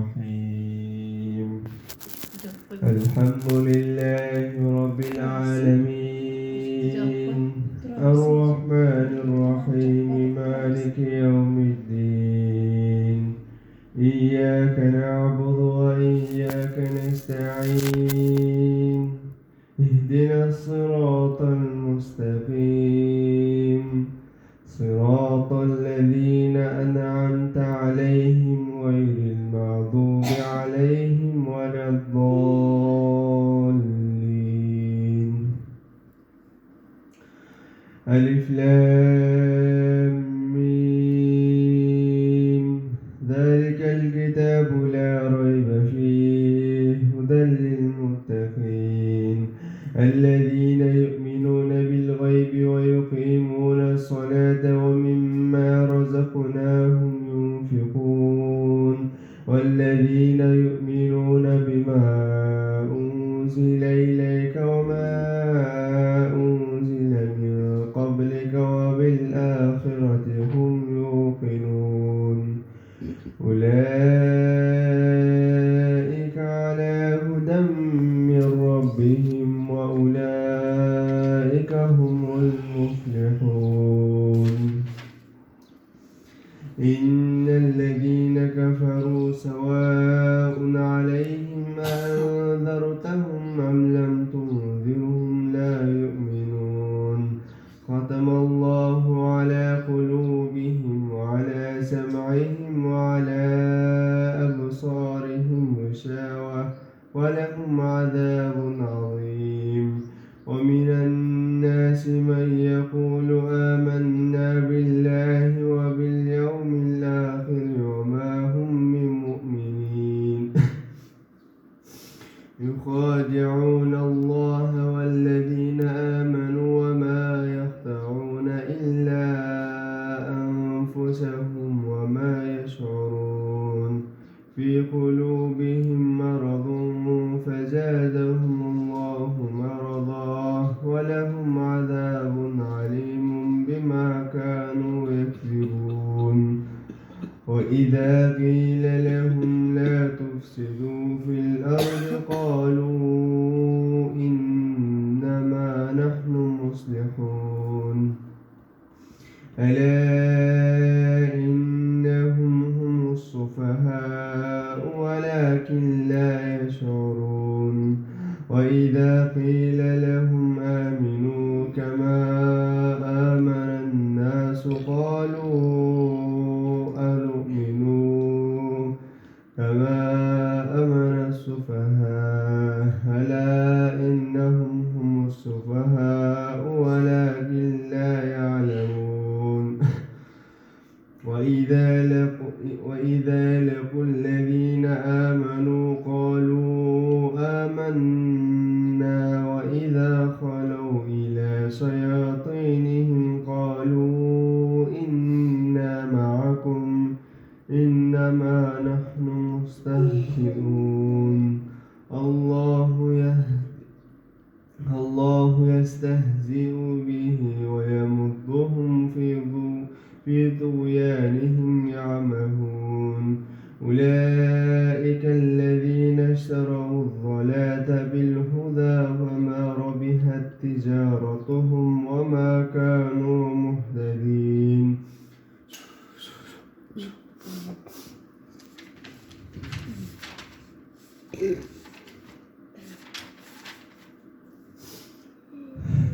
الرحيم الحمد لله رب العالمين الرحمن الرحيم مالك يوم الدين إياك نعبد وإياك نستعين اهدنا الصراط المستقيم صراط الذين أنعمت عليهم غير المغضوب عليهم ولا الضالين ألف لام ميم ذلك الكتاب لا ريب فيه هدى للمتقين الذين يؤمنون بالغيب ويقيمون الصلاة ومما رزقناهم ينفقون والذين يؤمنون بما أنزل إليك وما أنزل من قبلك وبالآخرة هم يوقنون أولئك على هدى من ربهم وأولئك هم المفلحون إن الذين كفروا سواء عليهم أنذرتهم أم لم تنذرهم لا يؤمنون ختم الله على قلوبهم وعلى سمعهم وعلى أبصارهم غشاوة ولهم عذاب عظيم ومن الناس من يقول آمنا بالله وباليوم الآخر وما هم بمؤمنين يخادعون الله والذين آمنوا وما يخدعون إلا أنفسهم وما يشعرون في قلوبهم مرض فزادهم الله مرضا ولهم عذاب عليم بما كانوا يكذبون وإذا قيل لهم لا تفسدوا في الأرض قالوا إنما نحن مصلحون ألا إنهم هم السفهاء ولكن لا يشعرون وإذا قيل لهم آمنوا كما آمن الناس قالوا أنؤمن كما آمن السفهاء ألا إنهم هم السفهاء ولكن لا يعلمون وإذا لقوا الذين آمنوا قالوا آمنا وإذا خلوا إلى شياطينهم قالوا إنا معكم إنما نحن مستهزئون الله يستهزئ به ويمدهم في طغيانهم يعمهون أولئك الذين اشتروا الضلالة بالهدى وما ربحت تجارتهم وما كانوا مهتدين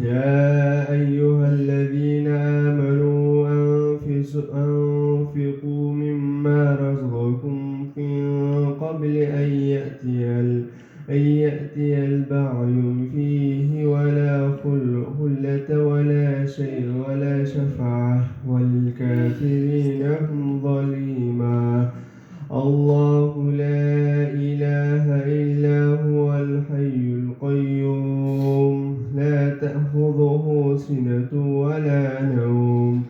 يا أيها الذين آمنوا أنفقوا مما رزقكم من قبل أن يأتي البعي فيه ولا خلة ولا شيء ولا شفاعة والكافرين هم ظليما الله لا إله إلا هو الحي القيوم لا تأخذه سنة ولا نوم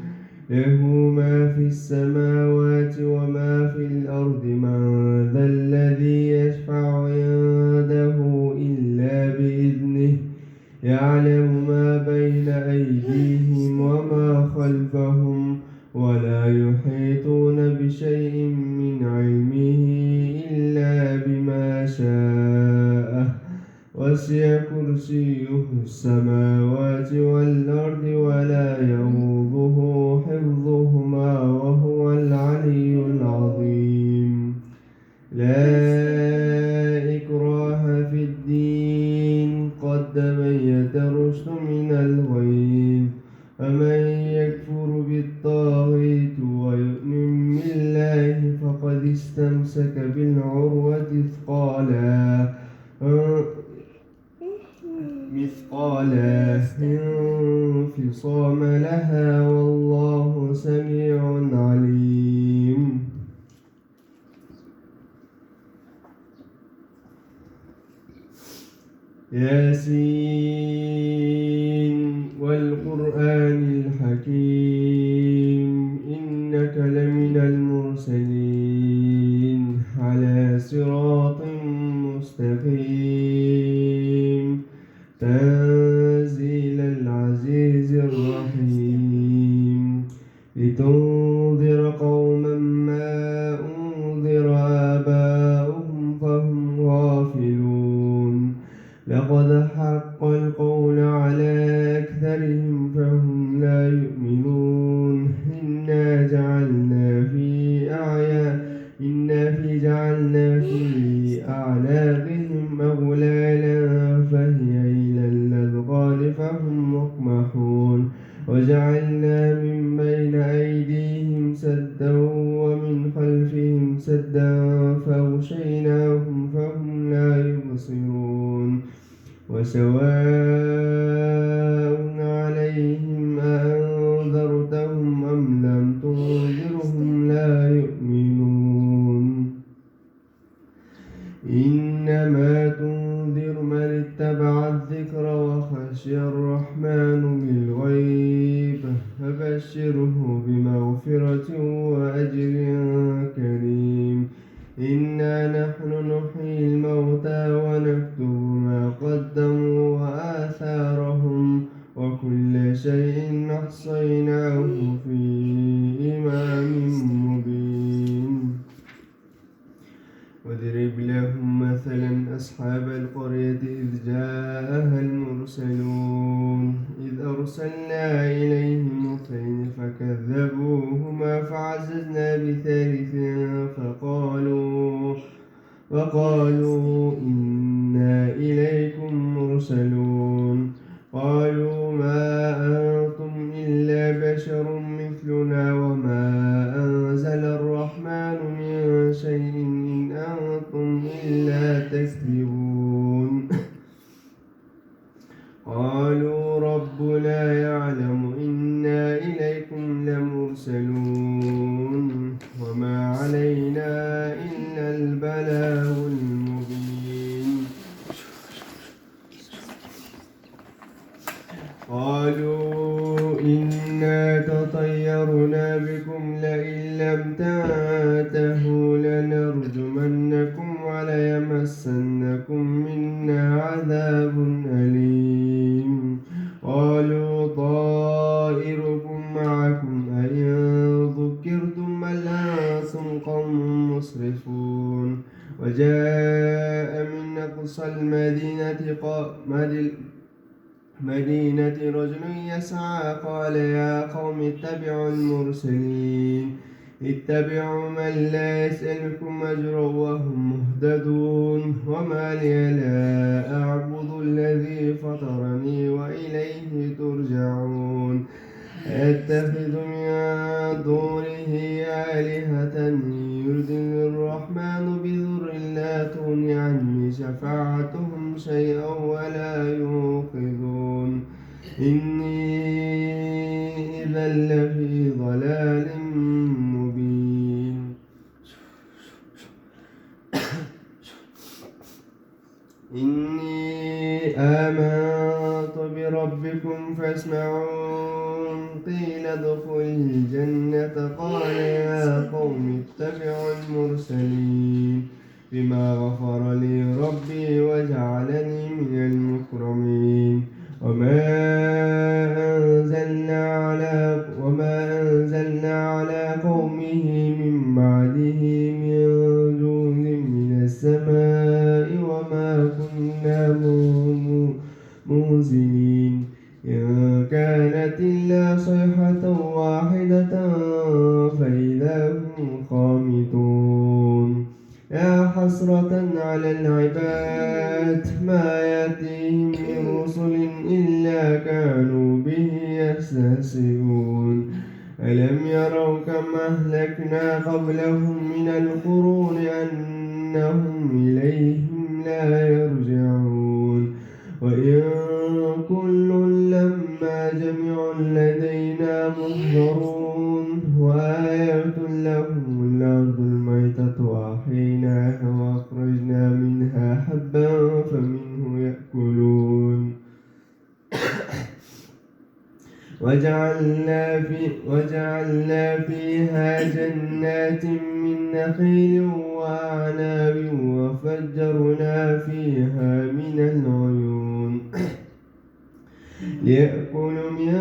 له ما في السماوات وما في الأرض من ذا الذي يشفع عنده إلا بإذنه يعلم ما بين أيديهم وما خلفهم ولا يحيطون بشيء من علمه إلا وسع كرسيه السماوات والأرض ولا يئوده حفظهما وهو العلي العظيم. لا إكراه في الدين قد تبين الرشد من الغي، فمن يكفر بالطاغوت ويؤمن بالله فقد استمسك بالعروة مثقال انفصام لها والله سميع عليم. ياسين والقرآن الحكيم إنك لمن المرسلين على صراط مستقيم تنزيل العزيز الرحيم لتنذر قوما ما أنذر آباؤهم فهم غافلون لقد حق القول على أكثرهم فهم لا يؤمنون إنا جعلنا في أعناقهم أغلالا فهي إلى الأذقان فهم مقمحون وجعلنا من بين أيديهم سدا ومن خلفهم سدا فأغشيناهم فهم لا يبصرون وسواء عليهم أأنذرتهم أم لم تنذرهم لا يؤمنون إنما تنذر من اتبع الذكر وخشي الرحمن بالغيب فبشره بمغفرة وأجر كريم. إنا نحن نحيي الموتى ونكتب ما قدموا وآثارهم وكل شيء أحصيناه في إمام مبين. واضرب لهم مثلا أصحاب القرية إذ جاءها المرسلون إذ أرسلنا إليهم اثنين فكذبوهما فعززنا بثالث فقالوا إنا إليكم مرسلون قالوا ما أنتم إلا بشر مثلنا وما أنزل الرحمن من شيء إن أنتم إلا تكذبون. قالوا ربنا يعلم إنا إليكم لمرسلون وما علينا إلا البلاغ المبين. قالوا إنا تطيرنا بكم لئن لم تنتهوا لنرجمنكم وليمسنكم منا عذاب أليم. قالوا طائركم معكم أئن ذكرتم بل أنتم قوم مسرفون. وجاء من أقصى المدينة رجل يسعى قال يا قوم اتبعوا المرسلين اتبعوا من لا يسألكم أجرا وهم مهتدون. وما لي لا أعبد الذي فطرني وإليه ترجعون. أتخذ من دونه آلهة يردني الرحمن بضر لا تغن عني شفاعتهم شيئا ولا ينقذون. إني إذا لفي ضلال مبين. إني آمنت بربكم فاسمعون. قيل ادخل الجنة قال يا قوم اتبعوا المرسلين بما غفر لي ربي وجعلني من المكرمين. وما أنزلنا على قومه من بعده من جند من السماء وما كنا منزلين. مهزلين إن كانت إلا صيحة واحدة فإذا هم خامدون يا حسرة على العباد ما يأتيهم من رسل إلا كانوا به يستهزئون ألم يروا كم أهلكنا قبلهم من القرون أنهم إليهم لا يرجعون وإن كل لما جميع لدينا محضرون وآية لهم الأرض الميتة وأحييناها وأخرجنا منها حبا فمنه يأكلون وجعلنا فيها جنات من نخيل وأعناب وفجرنا فيها من العيون ليأكلوا من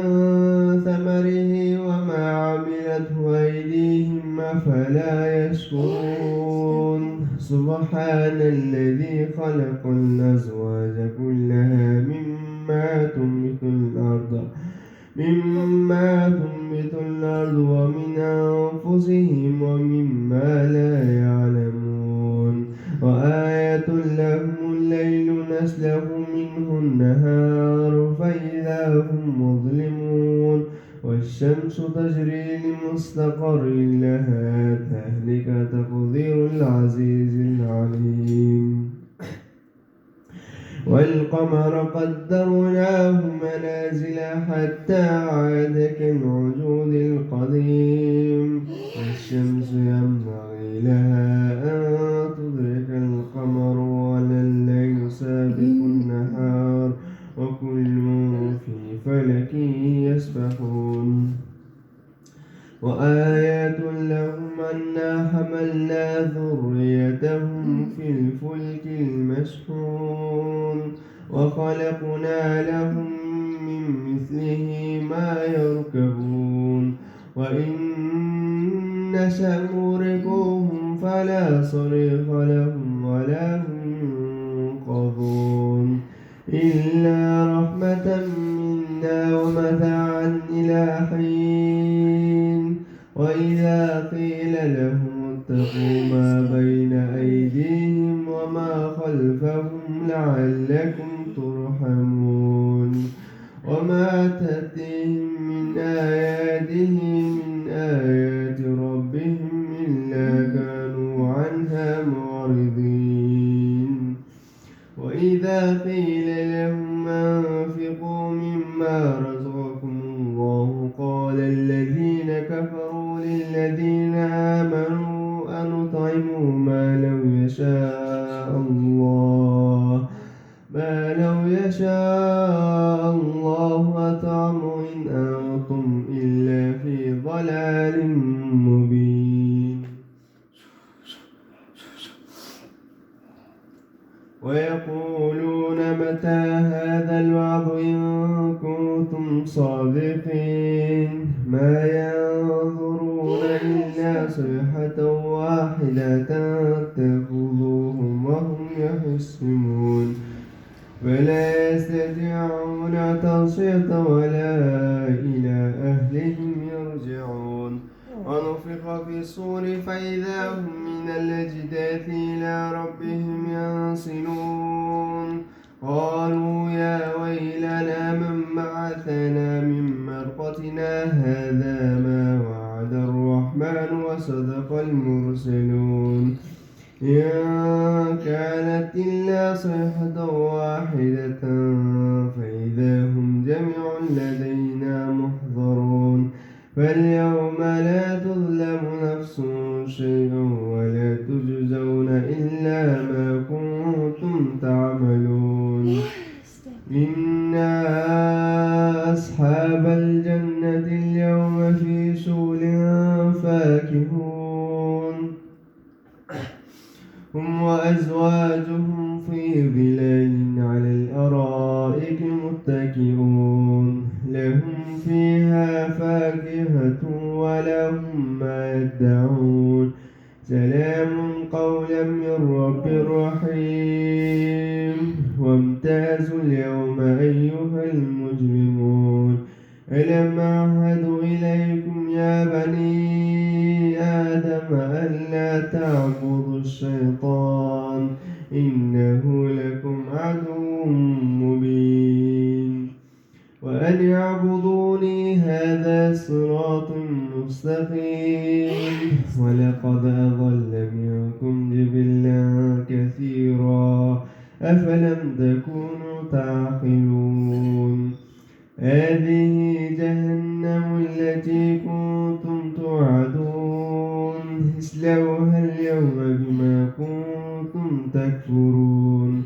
ثمره وما عملته أيديهم أفلا يشكرون سبحان الذي خلق الأزواج كلها مما تنبت الأرض ومن أنفسهم ومما لا يعلمون وآية لهم الليل نسلخ منه النهار فإذا هم مظلمون والشمس تجري لمستقر لها ذلك تقدير العزيز العليم والقمر قدرناه منازل حتى عاد كالعجول القديم والشمس ينبغي لها أن تدرك القمر ولا الليل سابق النهار وكل في فلك يسبحون وآيات لهم أنا حملنا ذريتهم في الفلك المشحون وخلقنا لهم من مثله ما يركبون وإن نشأ نغرقهم فلا صريخ لهم ولا هم ينقذون إلا رحمة منا ومتاعا إلى حين وإذا قيل لهم اتقوا ما بين أيديهم وما خلفهم لعلكم ترحمون وما تأتيهم من آيات ربهم إلا كانوا عنها معرضين وإذا قيل لهم أنفقوا مما رزقكم الله قال الذين كفروا للذين آمنوا أنطعم ما لو يشاء الله أطعمه إن أنتم إلا في ضلال مبين ويقولون متى هذا الوعد إن كنتم صادقين ما ينظرون إلا صيحة واحدة تأخذهم وهم يخصمون ولا يستطيعون توصية ولا إلى أهلهم يرجعون ونفخ في الصور فإذا هم من الأجداث إلى ربهم ينسلون قالوا يا ويلنا من بعثنا من مرقتنا هذا ما وعد الرحمن وصدق المرسلون إن كانت إلا صيحة واحدة فإذا هم جميع لدينا محضرون فاليوم لا تظلم نفس شيئا ولا تجزون إلا ما كنتم تعملون إنا أصحاب الجنة اليوم في شغل فاكهون هم وأزواجهم في ظلال على الأرائك متكئون لهم فيها فاكهة ولهم ما يدعون سلام قولا من رب رحيم وامتازوا اليوم أيها الشيطان إنه لكم عدو مبين وأن اعبدوني هذا صراط مستقيم ولقد أضل منكم جبلا كثيرا أفلم تكونوا تعقلون هذه جهنم التي كنتم توعدون اصلوها اليوم بما كنتم تكفرون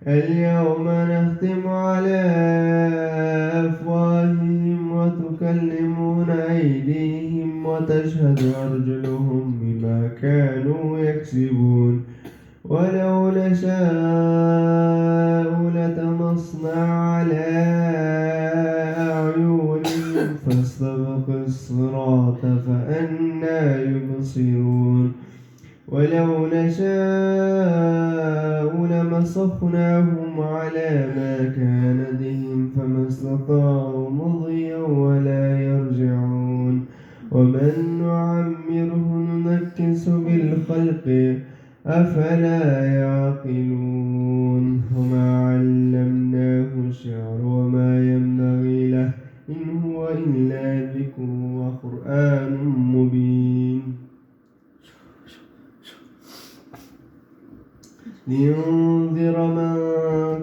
اليوم نختم على أفواههم وتكلمنا أيديهم وتشهد أرجلهم بما كانوا يكسبون ولو نشاء لطمسنا على أعينهم فاستبقوا الصراط فأنى يبصرون ولو نشاء لمسخناهم على ما كان بهم فما استطاعوا مضيا ولا يرجعون ومن نعمره ننكسه بالخلق أفلا يعقلون وما علمناه الشعر وما ينبغي له إن هو إلا ذكر وقرآن مبين لينذر من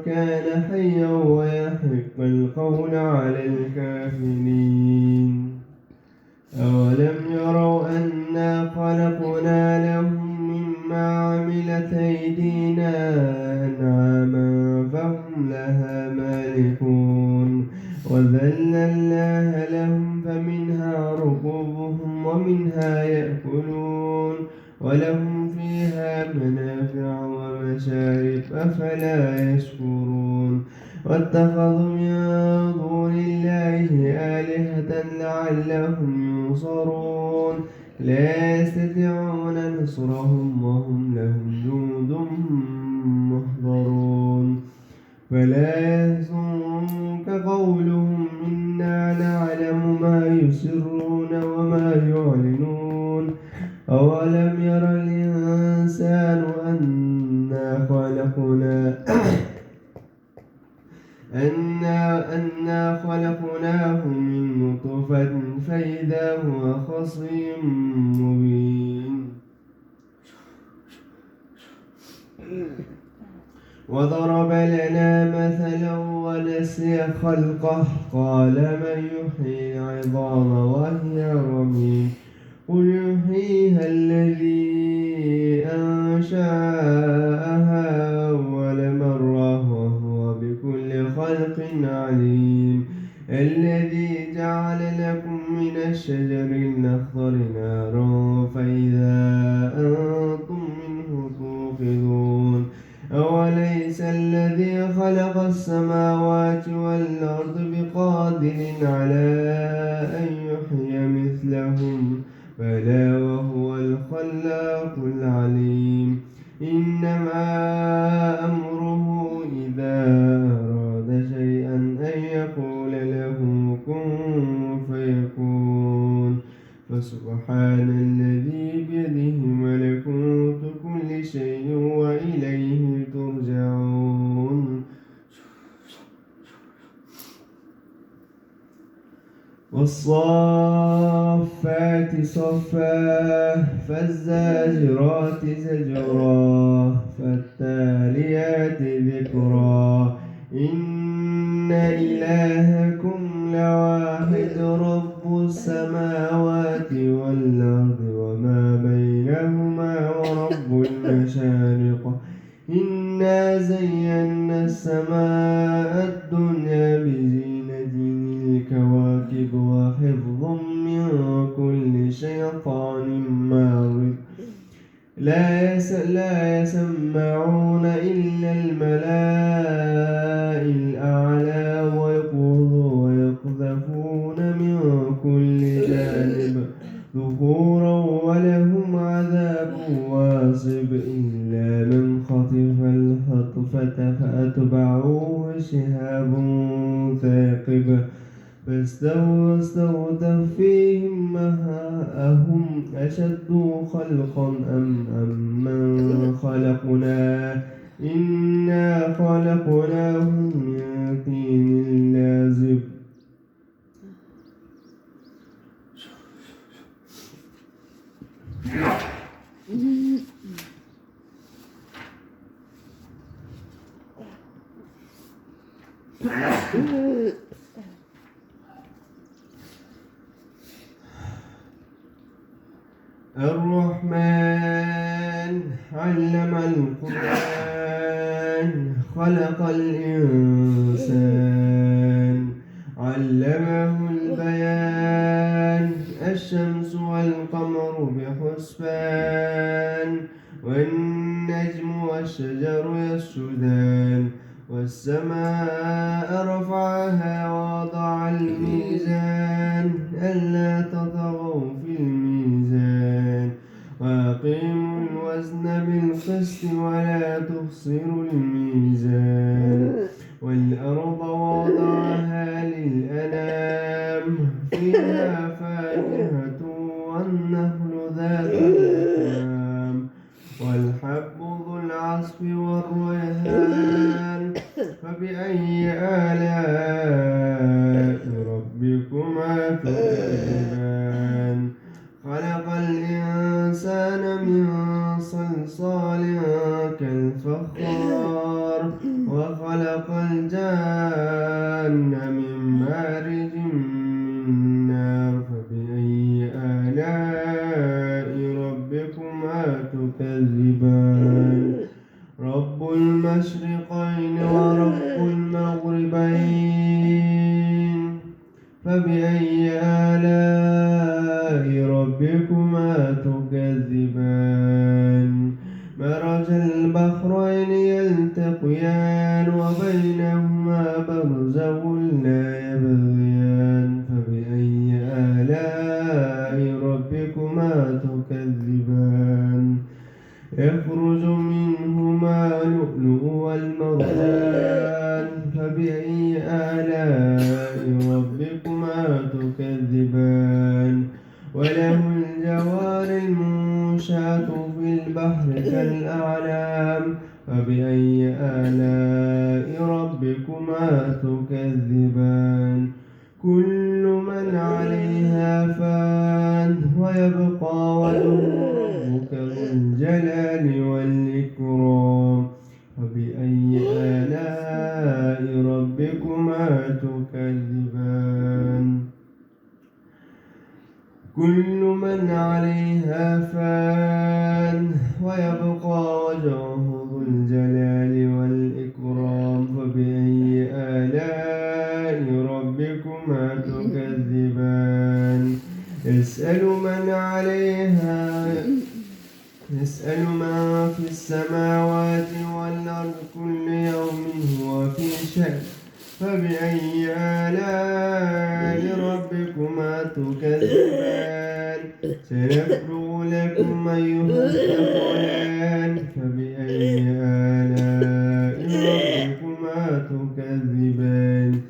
كان حيا ويحق القول على الكافرين أولم يروا أنا خلقنا لهم مما عملت أيدينا أنعاما فهم لها مالكون وذللناها لهم فمنها ركوبهم ومنها يأكلون ولهم فيها منافع ومشارب أفلا يشكرون واتخذوا من دون الله آلهة لعلهم ينصرون لا يستطيعون نصرهم وهم لهم جند محضرون فلا يحزنك قولهم إنا نعلم ما يسرون وما يعلنون أولم ير الإنسان أنا خلقناه من نطفة فإذا هو خصيم مبين وضرب لنا مثلا ونسي خلقه قال من يحيي العظام وهي رميم قل يحييها الذي أنشأها أول مرة وهو بكل خلق عليم الذي جعل لكم من الشجر الأخضر نارا فإذا أنتم منه توقدون أوليس الذي خلق السماوات والأرض بقادر على أن يحيي مثلهم بلى وهو الخلاق العليم إنما أمره إذا أراد شيئا أن يقول له كن فيكون فسبحان الذي بيده ملكوت كل شيء وإليه ترجعون والصافات صفا فالزاجرات زجرا فالتاليات ذكرا إن إلهكم لواحد رب السماوات والأرض وما بينهما ورب المشارق إنا زينا السماء الدنيا بزينة الكواكب وحفظ من كل شيطان مارد لا يسمعون إلا الملأ الأعلى ويقذفون من كل جانب ذكورا ولهم عذاب واصب إلا من خطف الخطفة فأتبعوه شهاب ثاقب فاستغتر فيهم أهم أشد خلقا أم من خلقنا إنا خلقناهم من طين لازب الرحمن علم القرآن خلق الإنسان علمه البيان الشمس والقمر بحسبان والنجم والشجر يسجدان والسماء رفعها ووضع الميزان ألا تطغوا في الميزان وأقيموا الوزن بالقسط ولا تخسروا الميزان والأرض وضعها للأنام فيها فاكهة والنخل ذات الأكمام والحب ذو العصف والريحان فبأي آلاء ربكما تكذبان خلق الإنسان من صلصال كالفخار وخلق الجان من مارج من نار فبأي آلاء ربكما تكذبان رب المشرقين ورب المغربين فبأي آلاء ربكما تكذبان مرج البحرين يلتقيان وبينهما برزخ لا يبغيان فبأي آلاء ربكما تكذبان يخرج منهما اللؤلؤ والمرجان فبأي آلاء ربكما تكذبان وله الجوار المنشآت في البحر كالأعلام فبأي آلاء ربكما تكذبان كل من عليها فان ويبقى وجه ربك ذو الجلال والإكرام فبأي آلاء ربكما تكذبان كل من عليها فان ويبقى وجهه ذو الجلال والإكرام فبأي آلاء ربكما تكذبان يسأل من في السماوات والأرض كل يوم هو في شأن فبأي آلاء ربكما تكذبان سنفرغ لكم أيها الثقلان فبأي آلاء ربكما تكذبان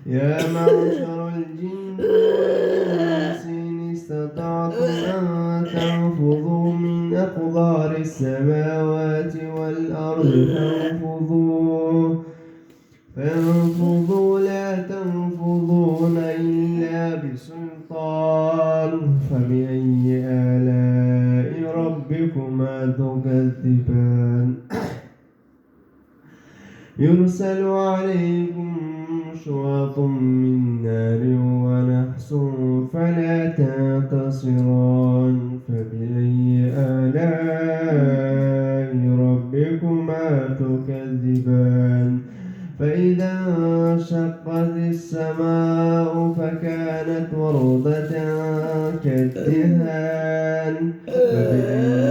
يا معشر الجن والإنس إن استطعتم أن تنفذوا من أقدار السماوات والأرض فانفذوا لا تنفذون إلا بسلطان فبأي آلاء ربكما تكذبان يرسل عليكم شواظ من نار ونحس فلا تنتصران فبأي آلاء ربكما تكذبان فإذا انشقت السماء فكانت وردة كالدهان فبأي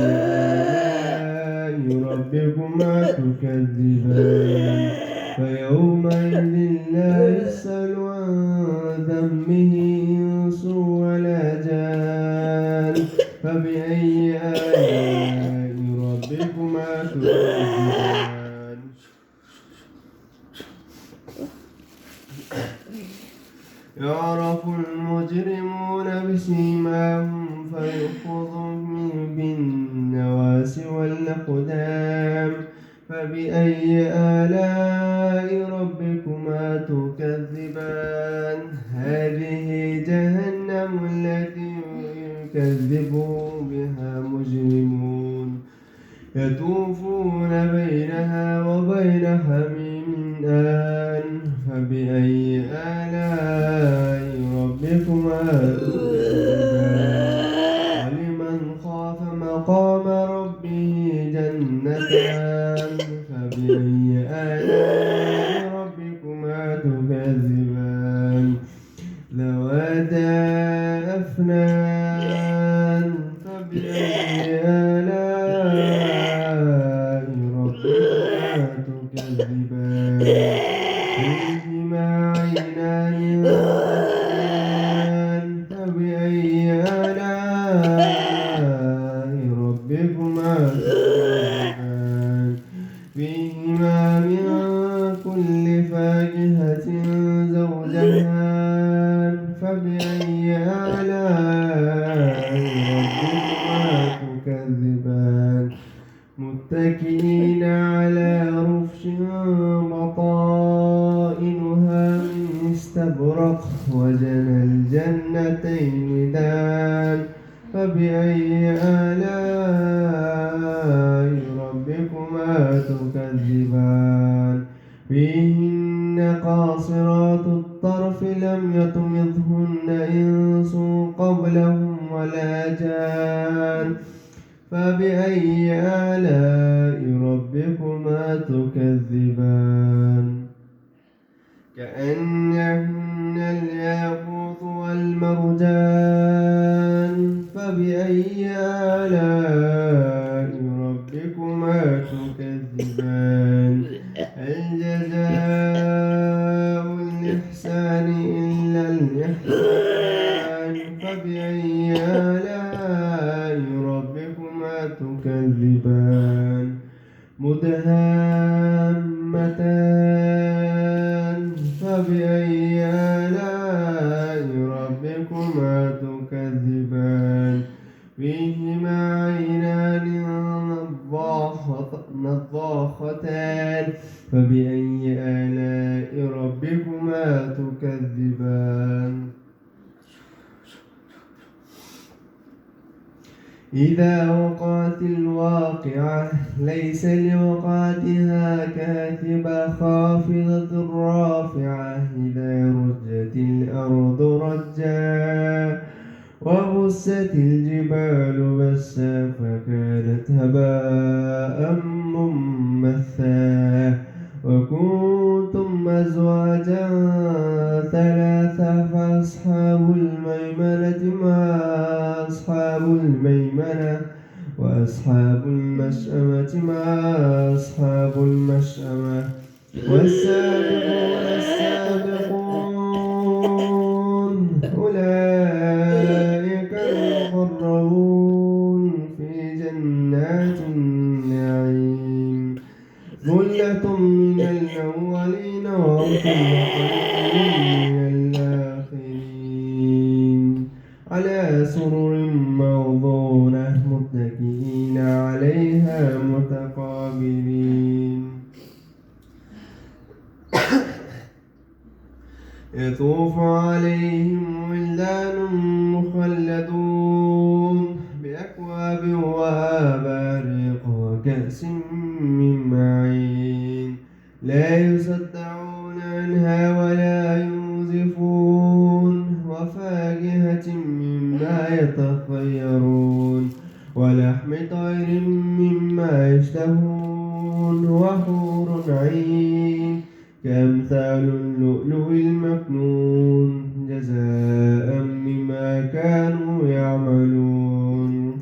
آلاء ربكما تكذبان فيومئذ لا يسأل عن ذنبه إنس ولا جان فبأي آلاء ربكما تكذبان يعرف المجرمون بسيماهم فيؤخذهم بالنواصي والأقدام فبأي آلاء ربكما تكذبان هذه جهنم التي يكذب بها مجرمون يطوفون بينها وبين حميم آن فبأي آلاء ربكما تكذبان ولمن خاف مقام ربه جنتان فبأي آلاء ربكما تكذبان ذواتا أفنان فبأي آلاء ربكما تكذبان فيهما عينان تجريان فبأي آلاء ربكما تكذبان فيهما من كل فاكهة زوجان فبأي آلاء ربكما تكذبان متكئين على رفش بطائنها من استبرق وجنى الجنتين دان فبأي آلاء ربكما تكذبان فيهن قاصرات الطرف لم يطمثهن إنس قبلهم ولا جان فبأي آلاء ربكما تكذبان كأنهن الياقوت والمرجان فبأي آلاء ربكما تكذبان هل جزاء الإحسان إلا الإحسان فبأي آلاء ربكما تكذبان مدهامتان فبأي آلاء ربكما تكذبان فيهما عينان نضاختان فبأي آلاء ربكما تكذبان إذا وقعت الواقعة ليس لوقعتها كاذبة خافضة رافعة إذا رجت الأرض رجا وبست الجبال بسا فكانت هباء منبثا وكنتم أزواجا ثلاثة فأصحاب الميمنة ما أصحاب الميمنة وأصحاب المشأمة ما أصحاب المشأمة والسابقون السابقون أولئك المقربون في جنات النعيم ثلة من الأولين وثلة من الآخرين على سرر موضونة متكئين عليها متقابلين يطوف عليهم ولدان مخلدون بأكواب وأباريق وكأس من معين لا يصدعون عنها ولا ينزفون وفاكهة مما يتخيرون ولحم طير مما يشتهون وحور عين كأمثال اللؤلؤ المكنون جزاء بما كانوا يعملون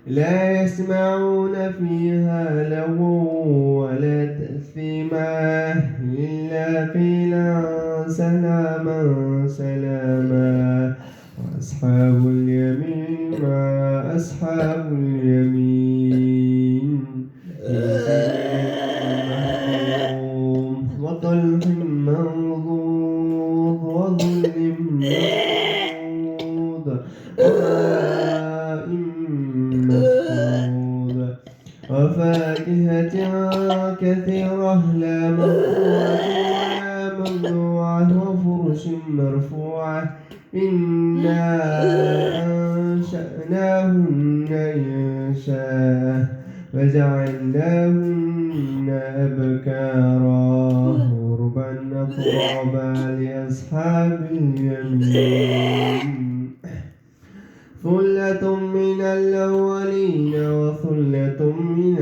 لا يسمعون فيها لغوا ولا تأثيما إلا قيلا سلاما سلاما وأصحاب اليمين ما أصحاب اليمين وطلح منضود وفاكهة كثيرة لا مقطوعة ولا ممنوعة وفرش مرفوعة إنا أنشأناهن إنشاء فجعلناهن أبكارا عربا أترابا لأصحاب اليمين ثلة من الأولين وثلة من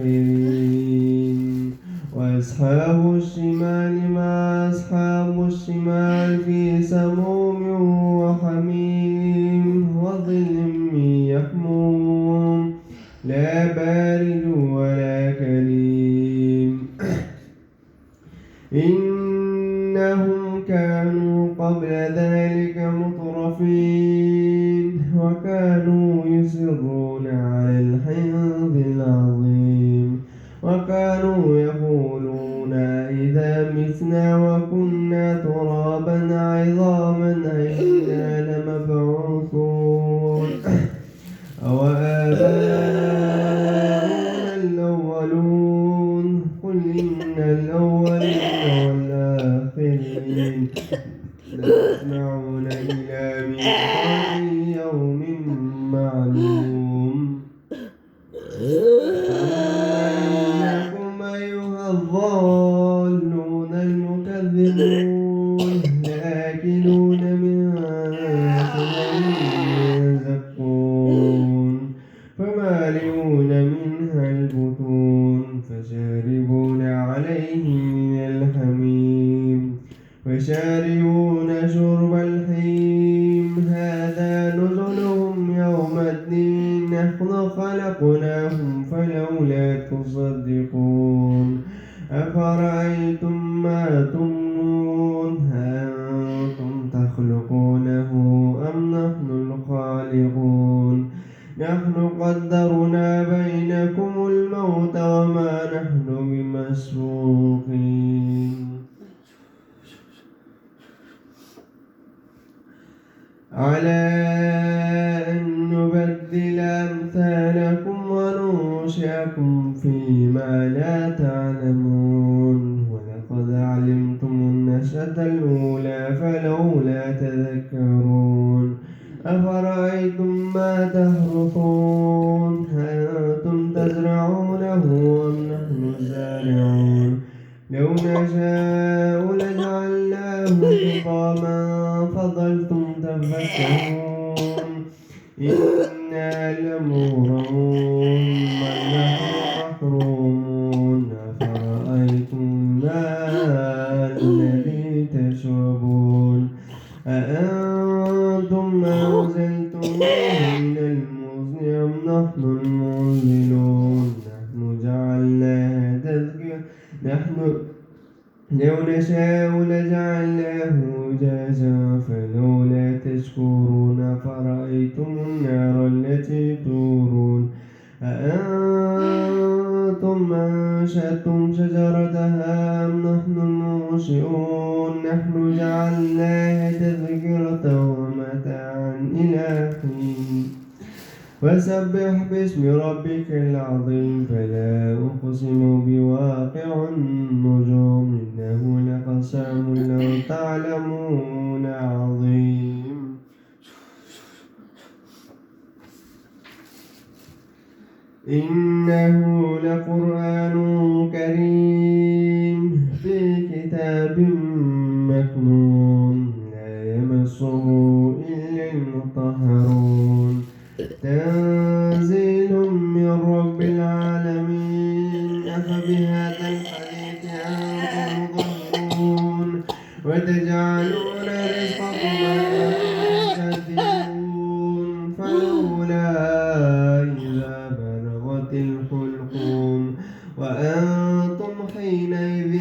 الآخرين وأصحاب الشمال ما أصحاب الشمال في سموم وحميم وظل من يحموم لا بارد ولا كريم إنهم كانوا قبل ذلك مترفين وكانوا يصرون على الحنث العظيم وكانوا يقولون إذا متنا وكنا ترابا عظاما أئنا لمبعوثون أوآباؤنا الأولون قل إن الأولين والآخرين لتسمعون إلى ميقات يوم معلوم إنكم أيها الضالون المكذبون لآكلون من زقوم فمالئون منها البطون فشاربون عليه من الحميم وشاربون شرب الحميم هذا نزلهم يوم الدين نحن خلقناهم فلولا تصدقون أفرأيتم ما تمنون أأنتم تخلقونه أم نحن الخالقون نحن قدرنا بينكم الموت وما نحن بمسبوقين على أن نبدل أمثالكم وننشئكم فيما لا تعلمون ولقد علمتم النشأة الأولى فلولا تذكرون أفرأيتم ما تحرثون أأنتم تزرعونه أم نحن الزارعون لو نشاء لجعلناه حطاما فظلتم تفكرون إنا لمغرمون بل نحن محرومون أفرأيتم الماء الذي تشربون أأنتم أنزلتموه من المزن أم نحن المنزلون نحن جعلناها تذكرة لو نشاء لجعلناه أجاجا فلولا تشكرون أفرأيتم النار التي تورون أأنتم أنشأتم شجرتها أم نحن المنشئون نحن جعلناها تذكرة ومتاعا إلى حين فسبح باسم ربك العظيم فلا أقسم بواقع النجوم إنه لقسم لو تعلمون عظيم إنه لقرآن كريم في كتاب مكنون لا يمسه إلا المطهرون تنزيل من رب العالمين أفبهذا الحديث أنتم مدهنون وتجعلون رزقكم أنكم تكذبون فلولا إذا بلغت الحلقوم وأنتم حينئذ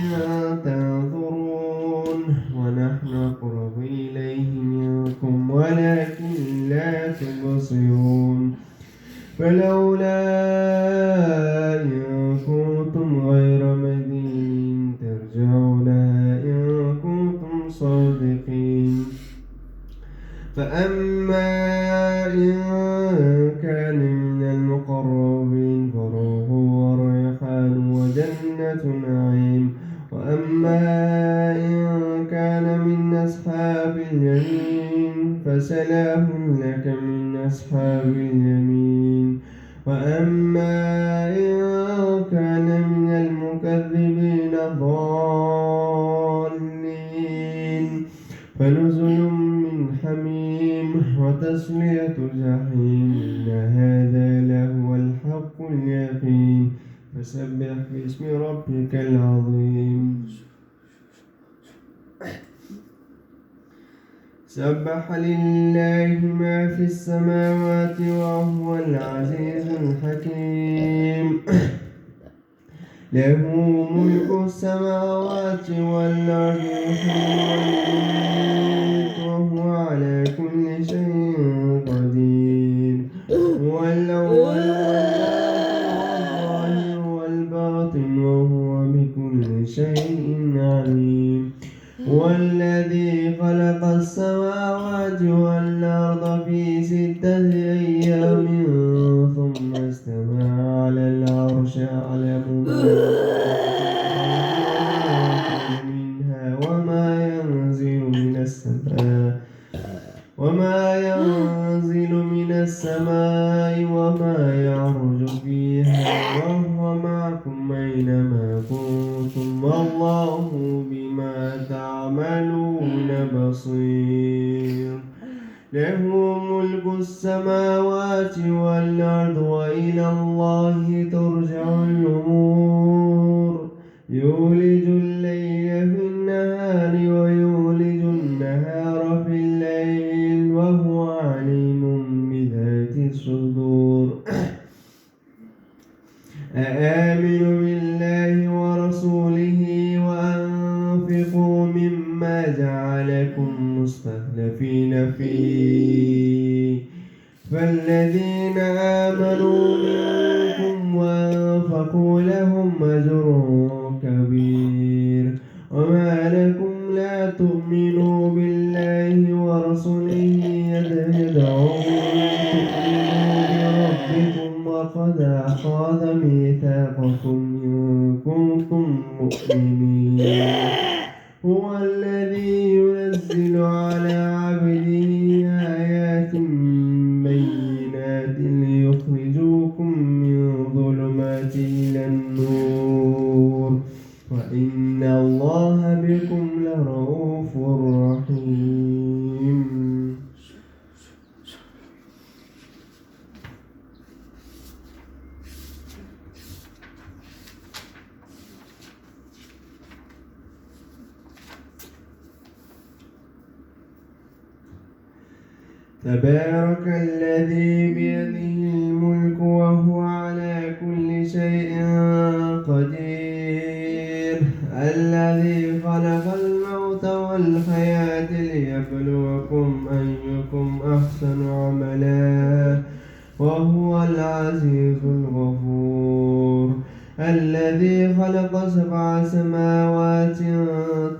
تنظرون ونحن أقرب إليه منكم ولكن لا تبصرون فلولا إن كنتم غير مدينين ترجعونها إن كنتم صادقين فأما إن كان من المقربين فروح جنة نعيم. وأما إن كان من أصحاب اليمين فسلام لك من أصحاب اليمين. وأما إن كان من المكذبين الضالين فنزل من حميم وتصلية جحيم. إن هذا لهو الحق اليقين. فسبح باسم ربك العظيم. سبح لله ما في السماوات وهو العزيز الحكيم. له ملك السماوات والأرض وهو على كل شيء قدير. هو الأول والظاهر والباطن وهو بكل شيء عليم. هو الذي خلق السماوات والأرض في 6 أيام ثم استوى على العرش يعلم منها وما ينزل من السماء وما يعرج فيها وهو معكم أينما كنتم والله بما تعملون بصير. له ملك السماوات والأرض وإلى الله ترجع الأمور. يولج الليل في النهار ويولج النهار في الليل وهو عليم بذات الصدور. آمنوا بالله ورسوله وأنفقوا مما جعلكم مستخلفين فيه. فالذين آمنوا منكم وأنفقوا لهم أجر كبير. وما لكم لا تؤمنوا بالله ورسوله يدعوكم بربكم وقد أخذ ميثاقكم إن كنتم مؤمنين. هو الذي ينزل على عبده آيات بينات ليخرجوكم من ظلمات إلى النور وإن الله بكم لرؤوف رحيم. تبارك الذي بيده الملك وهو على كل شيء قدير. الذي خلق الموت والحياة ليبلوكم أيكم أحسن عملا وهو العزيز الغفور. الذي خلق 7 سماوات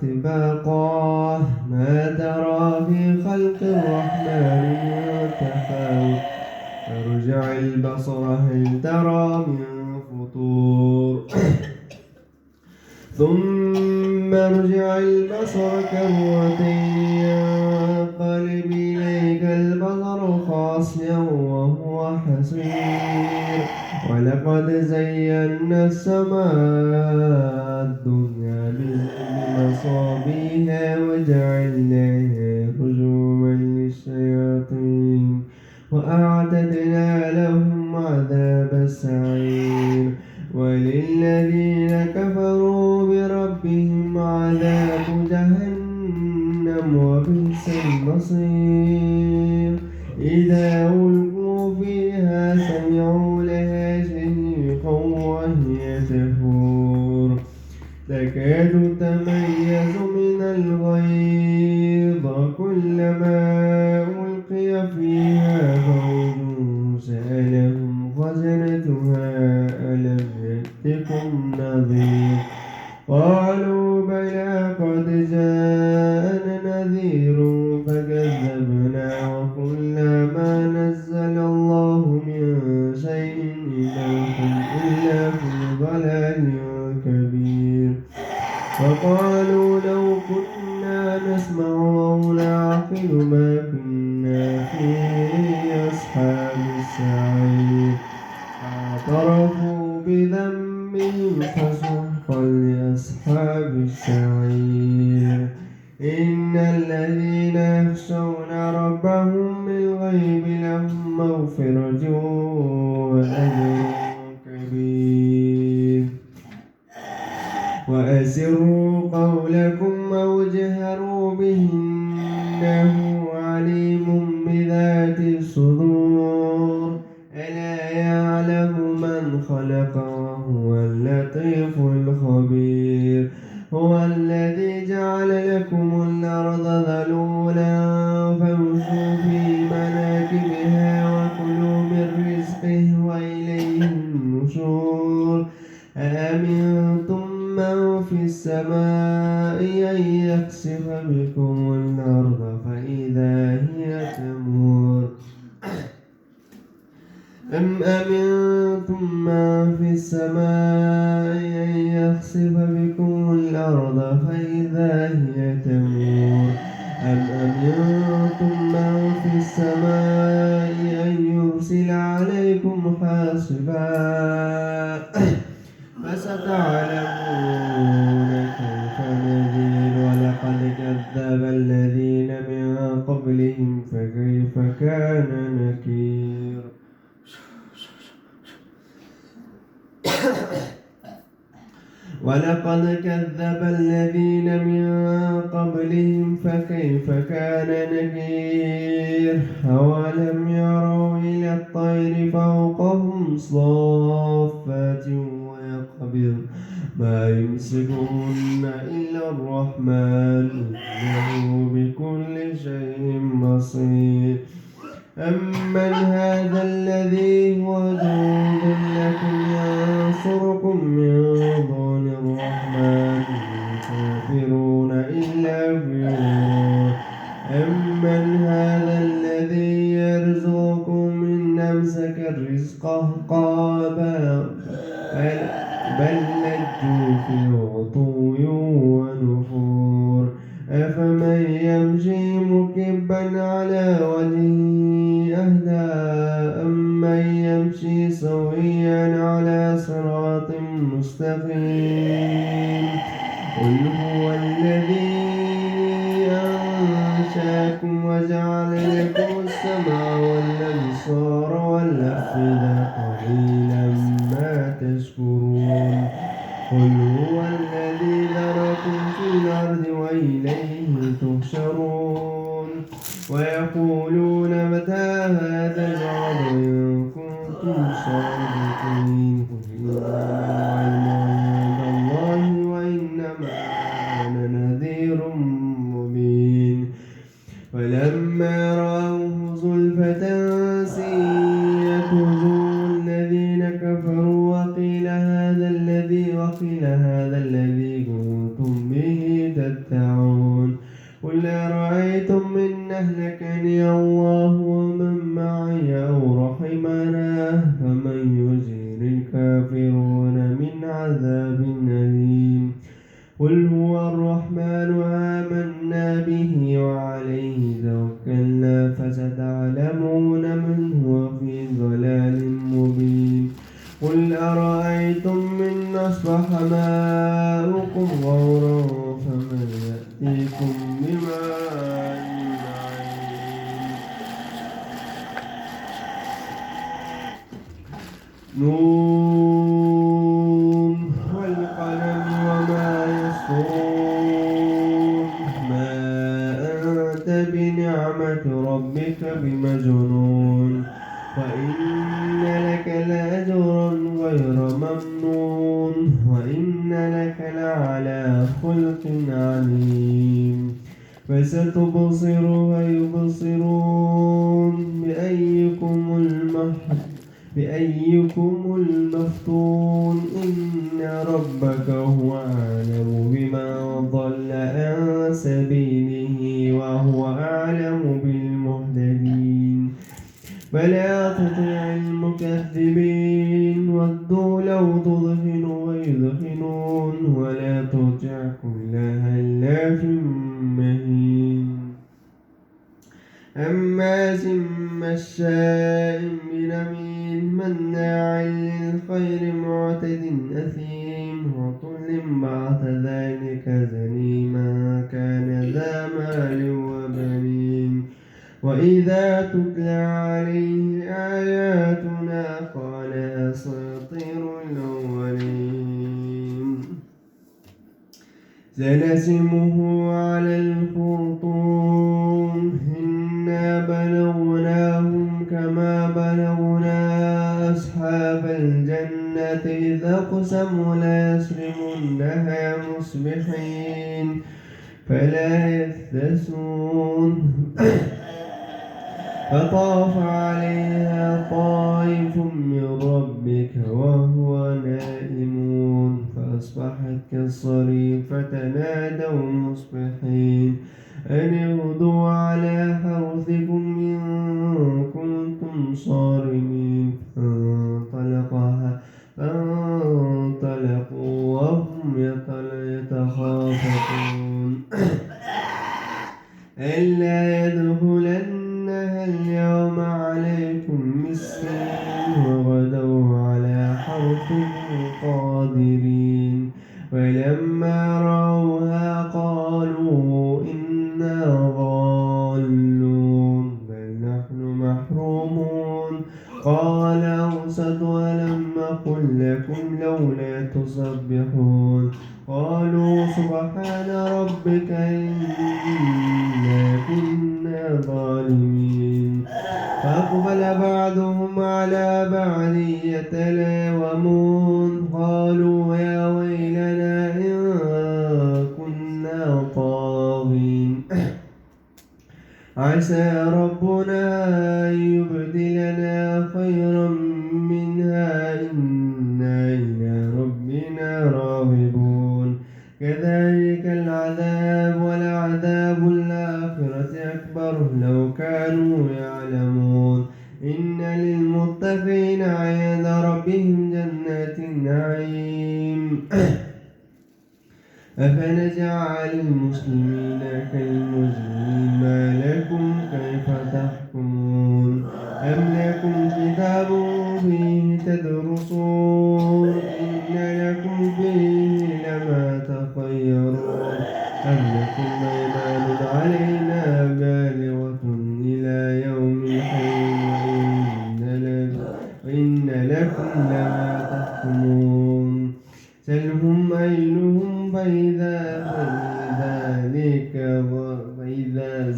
طباقا ما ترى في خلق الرحمن من تفاوت. ارجع البصر هل ترى من فطور. ثم ارجع البصر كرتين ينقلب إليك البصر خاسئا وهو حسير. ولقد زينا السماء الدنيا بمصابيح وجعلناها رجوما للشياطين وأعتدنا لهم عذاب السعير. وللذين كفروا بربهم عذاب جهنم وبئس المصير. إذا ألقوا فيها سمعوا لها شهيقا وهي تفور تكاد تميز من الغيظ كلما ألقي فيها فوج سألهم خزنتها ألم يأتكم نذير. قالوا بلى قد جاءنا نذير فكذبنا وقلنا ما نزل الله من شيء إن أنتم إلا في ضلال كبير. وقالوا لو كنا نسمع أو نعقل ما كنا في أصحاب السعير فاعترفوا بذنبهم فسحقا لأصحاب السعير إن الذين يخشون ربهم بالغيب لهم مغفرة وأجر كبير وأسروا قولكم أو اجهروا به إنه عليم بذات الصدور ألا يعلم من خلق وهو اللطيف الخبير هو الذي جعل لكم الأرض ذلولا فامشوا في مناكبها وكلوا من رزقه وإليه النشور أأمنتم من في السماء أن يخسف بكم الأرض فإذا هي تمور أم أمنتم من في السماء أن يخسف بكم الأرض فإذا هي تمور أم أمنتم من في السماء أن يرسل عليكم حاصبا فستعلمون كيف نذير ولقد كذب الذين من قبلهم فكيف كان نكير ولقد كذب الذين من قبلهم فكيف كان نكير أولم يروا إلى الطير فوقهم صافات ويقبض ما يمسكهن إلا الرحمن إنه بكل شيء بصير أمن هذا الذي هو جند لكم ينصركم من دون الرحمن الكافرون إلا في غرور أمن هذا الذي يرزقكم إن أمسك الرزق بل لجوا في عتو ونفور أفمن يمشي مكبا على وجهه أهدى أمن يمشي سويا على صراط مستقيم قل هو الذي أنشأكم وجعل لكم السمع والأبصار والأفئدة قليلا ما تشكرون قل هو الذي ذرأكم في الأرض وإليه تحشرون ويقولون متى هذا الوعد إن كنتم صادقين قل إنما العلم عند الله وإنما أنا نذير مبين فلما رأوه زلفة سيئت وجوه الذين كفروا وقيل هذا الذي كنتم به تدعون قل أرأيتم إن أهلكني الله ومن معي أو رحمنا فمن يجير الكافرون من عذاب أليم قل هو الرحمن آمنا به وعليه توكلنا فستعلمون من هو في ضلال مبين قل أرأيتم إن أصبح ماؤكم غورا فمن يأتيكم بماء معين نون والقلم وما يسطرون ما أنت بنعمة ربك بمجنون وإن لك لأجرا غير ممنون وإن لك لعلى خلق عليم فستبصر ويبصرون بأيكم المفتون إن ربك هو أعلم بمن ضل عن سبيله وهو أعلم بالمهتدين فلا تطع المكذبين ودوا لو تدهن ويدهنون ولا تطع كل كفاف مهين هماز مشاء بنميم مناع للخير معتد أثيم عتل بعد ذلك زنيما كان ذا مال وبنين وإذا تتلى عليه آياتنا قال أساطير الأولين سنسمه على الخرطوم إنا بلوناهم كما بلونا أصحاب الجنة إذ أقسموا ليصرمنها مصبحين فلا يستثنون فطاف عليها طائف من ربك وهو نائم فأصبحت كالصريم فتنادوا مصبحين أن اغدوا على حرثكم إن كنتم صارمين فانطلقوا وهم يتخافتون ألا يدخلنها اليوم عليكم مسكين وغدوا على حرثهم قادرين ولما رأوها قالوا إنا ضالون بل نحن محرومون قال أوسط ألم أقل لكم لولا تسبحون قالوا سبحان ربك إنا كنا ظالمين فأقبل بعضهم على بعض يتلاومون قالوا يا ويلنا إن كنا طاغين عسى ربنا أن يبدلنا خيرا منها إنا إلى ربنا راغبون كذلك العذاب ولعذاب الآخرة أكبر لو كانوا يعلمون إن للمتقين عند ربهم جنات النعيم أفنجعل المسلمين كالمجرمين ما لكم كيف تحكمون أم لكم كتاب فيه تدرسون إن لكم فيه لما تخيرون أم لكم أيمان علينا بالغة إلى يوم الحين وإن لكم لما تحكمون سلهم أيلهم فإذا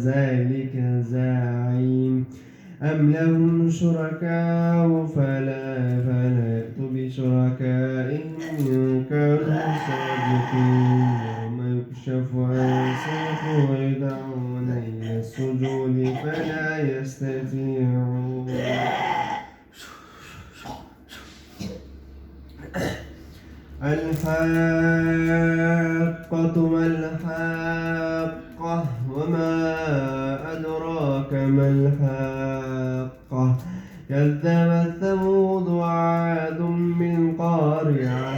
ذلك زعيم أم لهم شركاء فلا يأتوا بشركائهم إن كانوا صادقين يوم يكشف عن ساق ويدعون إلى السجود فلا يستطيعون الحاقة ما الحاقة وما أدراك ما الحاقة كذبت ثمود وعاد بالقارعة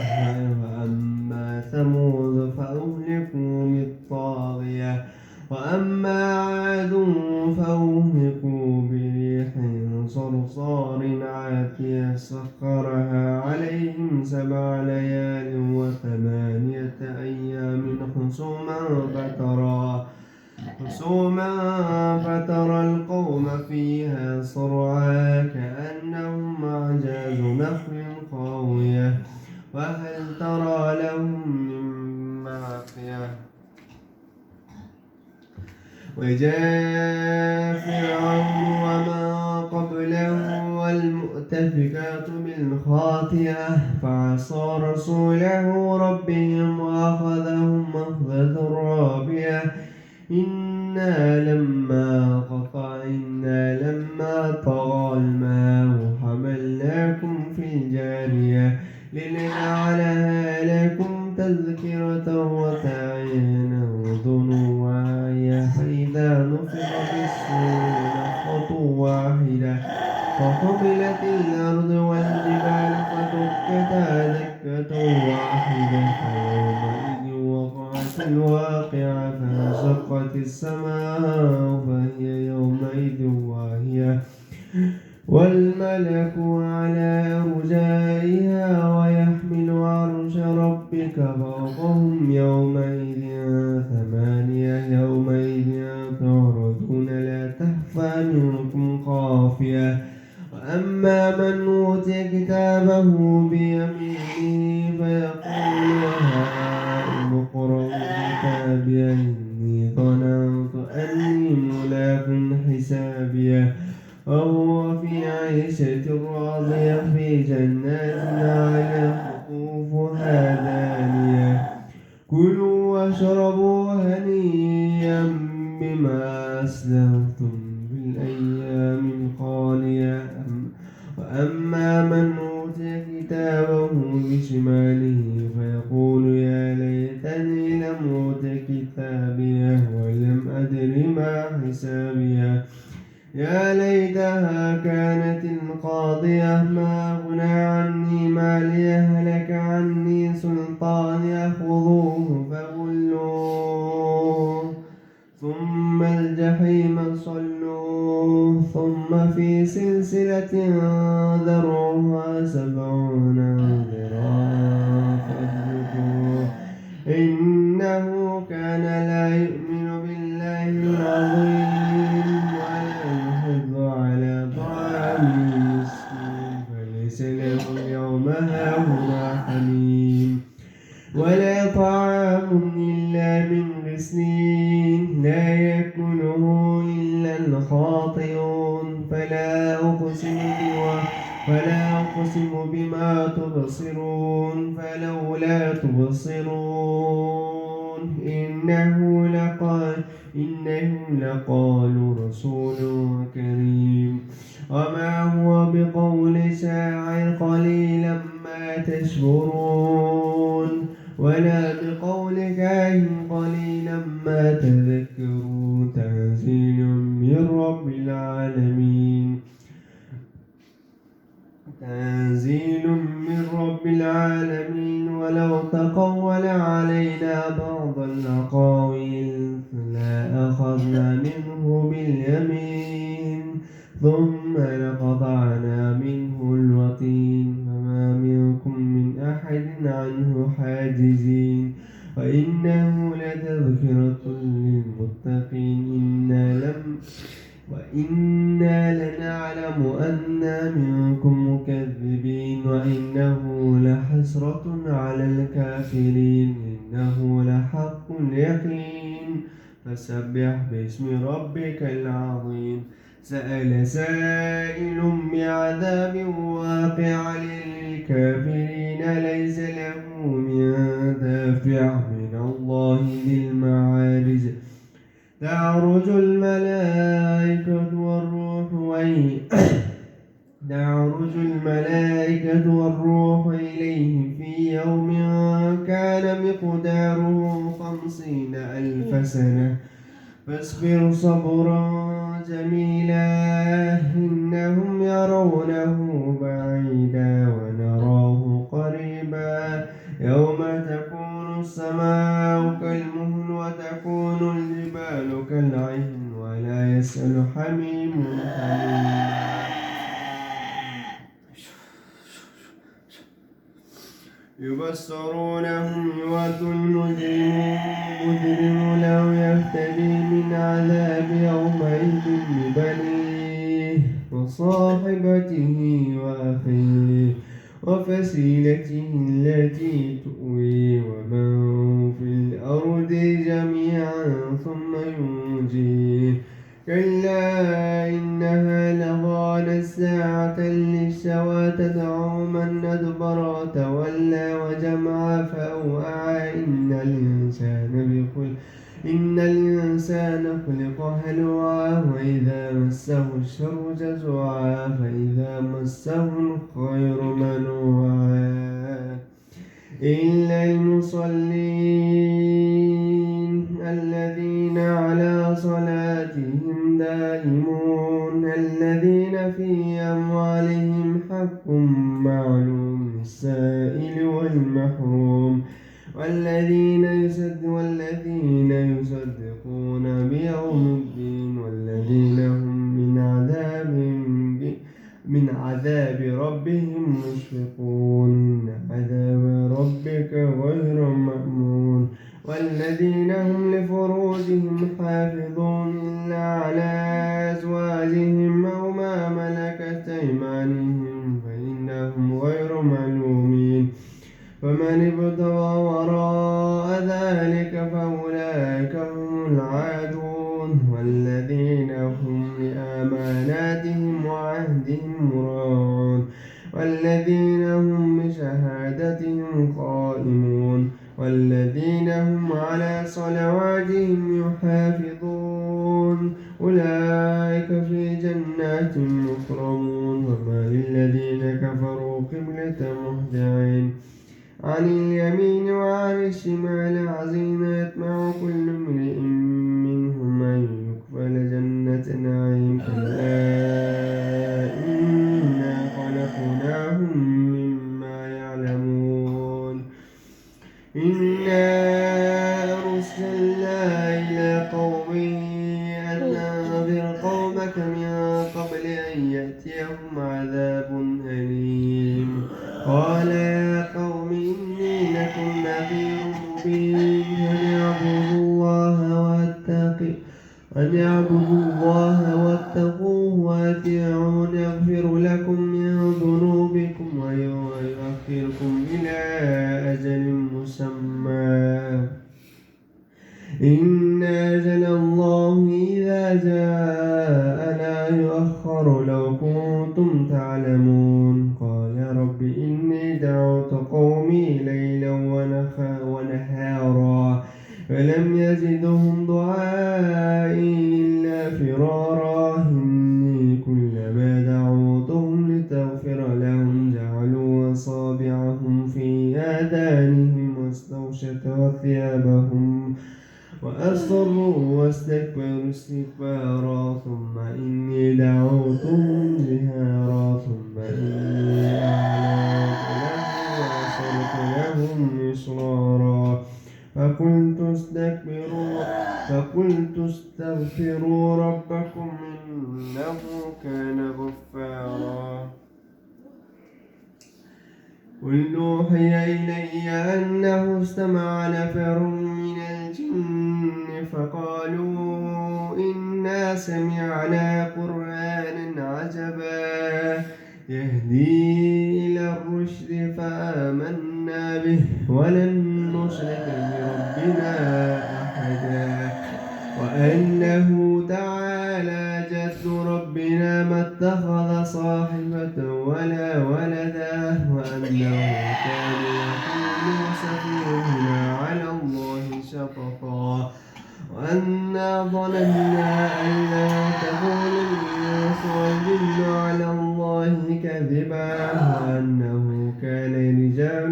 وأما ثمود فأهلكوا بالطاغية وأما عاد فأهلكوا بريح صرصار عاتية سخرها عليهم 7 ليال و8 أيام حسوما فترى القوم فيها صرعا كأنهم أعجاز نخل خاوية وهل ترى لهم من باقية وجاء فرعون ومن قبله والمؤتفكات بالخاطئة فعصى رسوله ربهم وأخذهم أخذة رابية إنا لما طغى الماء حملناكم في الجارية لنجعلها لكم تذكرة وتعينا أذن واعية فإذا نفخ في الصور نفخة واحدة وحملت الأرض والجبال فدكتا دكة واحدة فيومئذ وقعت الواقعة فانشقت السماء فهي يومئذ واهية والملك على أرجائها ويحمل عرش ربك فوقهم يومئذ ثمانية يومئذ تعرضون لا تخفى منكم خافية وأما من أوتي كتابه بيمينه فيقول هاؤم اقرءوا كتابيه إني ظننت أني ملاق حسابيه وهو في عيشة راضية في جنات عالية قطوفها دانية كلوا واشربوا هنيئا بما أسلفتم بالأيام الخالية وأما من أوتي كتابه بشماله فيقول يا ليتني لم أوت كتابيه ولم أدر ما حسابيه يا ليتها كانت القاضية ما أغنى عني ماليه هلك عني سلطاني خذوه فغلوه ثم الجحيم صلوه ثم في سلسلة ذرعها 70 ذراعا فاسلكوه إنه كان لا يؤمن بالله العظيم على طعام المسكين فليس له اليوم هاهنا حميم ولا طعام إلا من غسلين لا يأكله إلا الخاطئون فلا أقسم بما تبصرون فلولا تبصرون إنه لقال رسول كريم وما هو بقول شاعر قليلا ما تشكرون ولا بقول كاهن قليلا ما تذكرون تنزيل من رب العالمين ولو تقول علينا بعض الأقاويل لأخذنا منه باليمين ثم لقطعنا منه الوتين فما منكم من أحد عنه حاجزين وإنه لتذكرة للمتقين وإنا لنعلم أن منكم مكذبين وإنه لحسرة على الكافرين إنه لحق اليقين فسبح باسم ربك العظيم سأل سائل بعذاب واقع للكافرين ليس له من دافع من الله ذي المعارج تعرج الملائكة والروح إليه في يوم كان مقداره 50,000 سنة فاصبر صبرا جميلا إنهم يرونه بعيدا ونراه قريبا يوم تكون السماء كالمهل وتكون الجبال كالعهن ولا يسأل حميم حميما يبصرونهم يود المجرم لو يفتدي من عذاب يومئذ ببنيه وصاحبته وأخيه وفصيلته التي تؤويه ومن في الأرض جميعا ثم ينجيه كلا إنها لظى نزاعة للشوى تدعو من أدبر وتولى وجمع فأوعى إن الإنسان خلق هلوعا وإذا مسه الشر جزوعا فإذا مسه الخير منوعا إلا المصلين الذين على صلاتهم دائمون الذين في أموالهم حق معلوم للسائل والمحروم والذين يصدقون بيوم الدين والذين هم من عذاب ربهم مشفقون إن عذاب ربك غير مأمون والذين هم لفروجهم حافظون إلا على أزواجهم أو ما ملكت أيمانهم فإنهم غير ملومين فمن ابتغى وراء ذلك فأولئك هم العادون والذين هم لأماناتهم وعهدهم راعون والذين هم بشهادتهم قائمون والذين هم على صلواتهم يحافظون أولئك في جنات مكرمون وما للذين كفروا قبلة مهطعين عن اليمين وعن الشمال عزين يتبع كل امرئ منهم أن يكفل جنة نعيم كلا إنا خلقناهم مما يعلمون إنا أرسلنا إلى قومه أن أنذر قومك من قبل أن يأتيهم عذاب أليم قال يا قوم إني لكم نذير مبين أن اعبدوا الله واتقوه وأطيعون يغفر لكم من ذنوبكم ويؤخركم إلى أجل مسمى إن أجل الله إذا جاء لا يؤخر لو كنتم تعلمون قال رب إني دعوت قومي ليلا ونهارا فلم يزدهم دعائي إلا فرارا إني كلما دعوتهم لتغفر لهم جعلوا أصابعهم في آذانهم واستغشوا ثيابهم وأصروا واستكبروا استكبارا ثم إني دعوتهم جهارا ثم إني أعلنت لهم وأسررت لهم إسرارا فقلت استغفروا ربكم إنه كان غفارا قل أوحي إلي أنه استمع نفر من الجن فقالوا إنا سمعنا قرآنا عجبا يهدي إلى الرشد فآمنا به ولن نشرك بربنا أحدا وأنه تعالى جد ربنا ما اتخذ صاحبة ولا ولدا وأنه كان يقول سفيهنا على الله شططا وأنا ظننا أن لا تقول الإنس والجن على الله كذبا وأنه كان رجال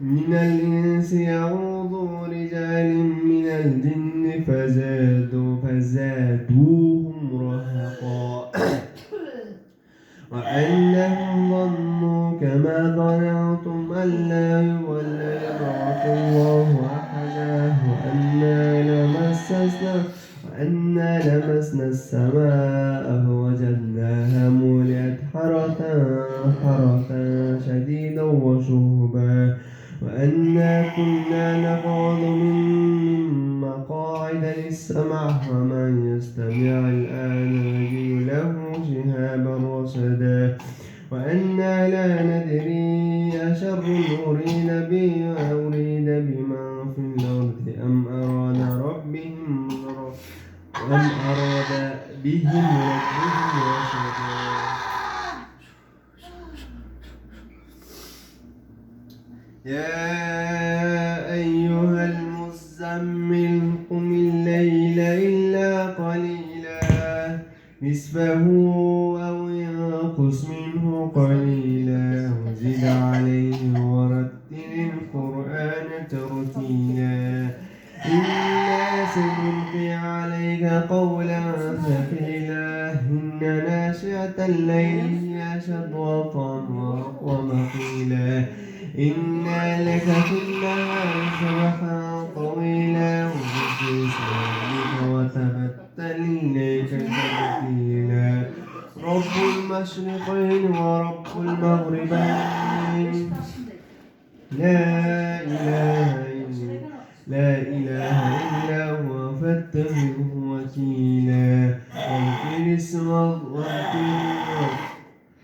من الإنس يعوذ رجال من الجن فزادوهم رهقا وأنهم ظنوا كما ظننتم أن لا يبعث الله أحدا وأنا لمسنا السماء فوجدناها ملئت حرسا شديدا وشهبا وأنا كنا نقعد من مقاعد للسمع ومن يستمع الآن يجد له شهابا رصدا وأنا لا ندري أشر أريد به وأريد بمن في الأرض أم أراد بهم ربهم رشدا يا أيها المزمل قم الليل إلا قليلا نصفه أو ينقص منه قليلا وزد عليه ورتل القرآن ترتيلا إنا سنلقي عليك قولا ثقيلا إن ناشئة الليل هي أشد وطئا وأقوم قيلا إن لك في النهار سبحا طويلا وفي سبيلك وتبتل إليك تبتيلا رب المشرقين ورب المغربين لا إله إلا هو فاتخذه وكيلا واغفر اسم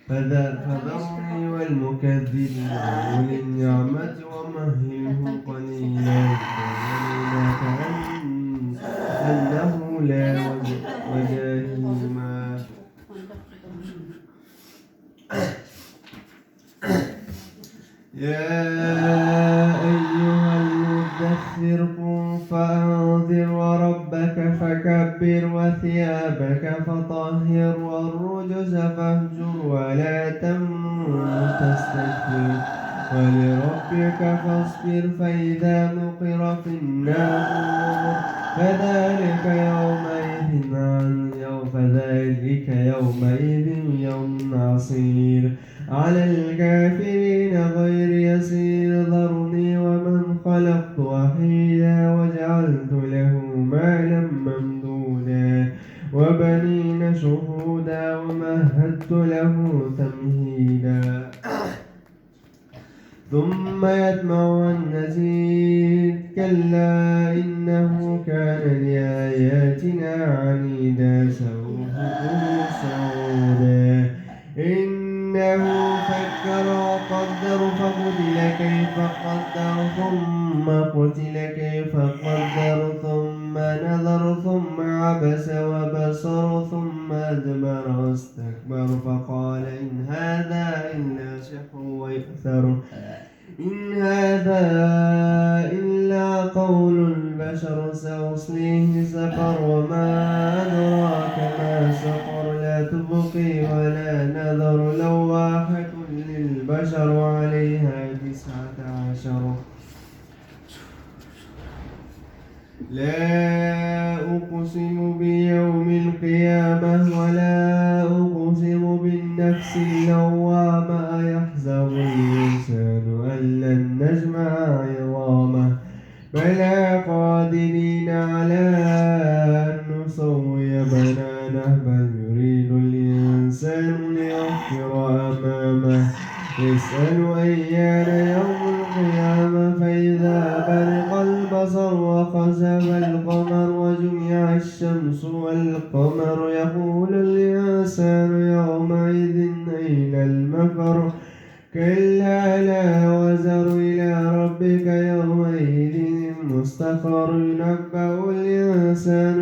فذرني والمكذبين أولي النعمة ومهلهم قليلا أنه لا وجاههما يا أيها المدثر قم فأنذر وربك فكبر وثيابك فطهر والرجز فاهجر ولا تمنن تستكبر ولربك فاصبر فإذا نقر في الناقور فذلك يومئذ يوم عصير على الكافرين غير يسير ذرني ومن خلقت وحيدا وجعلت له مالا ممدودا وبنين شهودا ومهدت له تمهيدا ثم يطمع أن نزيد كلا إنه كان لآياتنا عنيدا سأرهقه صعودا إنه فكر وقدر فقتل كيف قدر ثم قتل كيف قدر ثم نظر ثم عبس وبصر ثم أدبر واستكبر فقال إن هذا إلا سحر ويؤثر إن هذا إلا قول البشر سأصليه سقر وما أدراك ما سقر لا تبقي ولا نذر لواحة للبشر عليها 19 لا أقسم بيوم القيامة ولا أقسم بالنفس اللوامة أيحسب الإنسان أن لن نجمع عظامه بلى قادرين على أن نسوي بنانه بل يريد الإنسان ليغفر أمامه يسأل أيان يوم القيامة فإذا برق البصر وخسف القمر وجمع الشمس والقمر يقول الإنسان يومئذ أين المفر كلا لا وزر إلى ربك يومئذ المستقر ينبأ الإنسان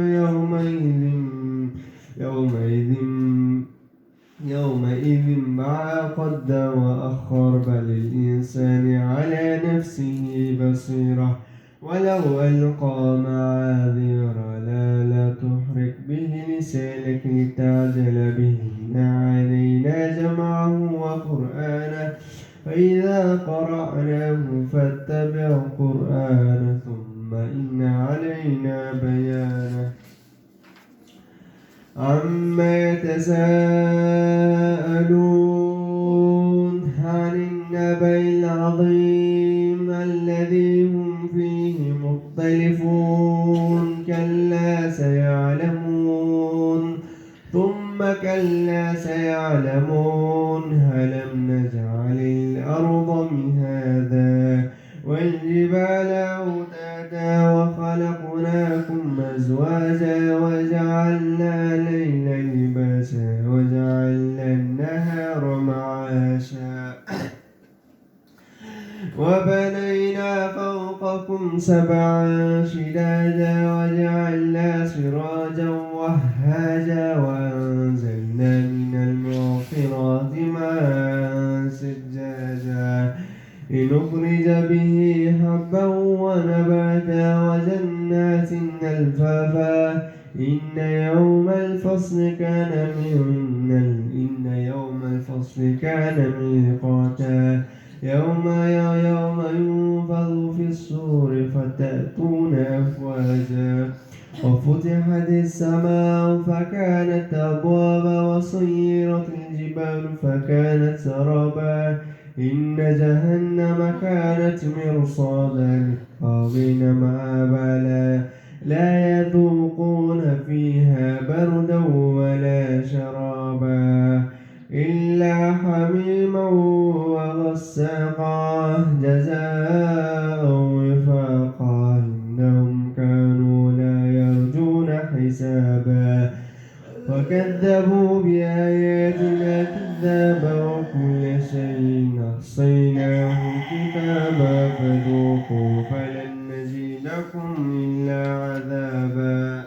يومئذ ما قدم وأخر بل الإنسان على نفسه بصيرة ولو ألقى معاذيره لا تحرك به لسانك لتعجل به إن علينا جمعه وقرآنه فإذا قرأناه فاتبع قرآنه ثم إن علينا بيانه عما يتساءلون عن النبأ العظيم الذي هم فيه مختلفون كلا سيعلمون ثم كلا سيعلمون ألم نجعل الأرض مهادا والجبال أوتادا وخلقناكم أزواجا وجعلنا الليل لباسا وجعلنا النهار معاشا وبنينا فوقكم 7 شدادا وجعلنا سراجا وهاجا وأنزلنا من المعصرات ماء سجاجا لنخرج به حبا ونباتا وجنات ألفافا إن يوم الفصل كان ميقاتا يوم ينفض في الصور فتأتون أفواجا وفتحت السماء فكانت أبوابا وسيرت الجبال فكانت سرابا إن جهنم كانت مرصادا للطاغين مآبا لا يذوقون فيها بردا ولا شرابا إلا حميما وغساقا جزاء وفاقا إنهم كانوا لا يرجون حسابا وكذبوا بآياتنا كذابا وكل شيء أحصيناه كتابا فذوقوا فلن نزيدكم إلا عذابا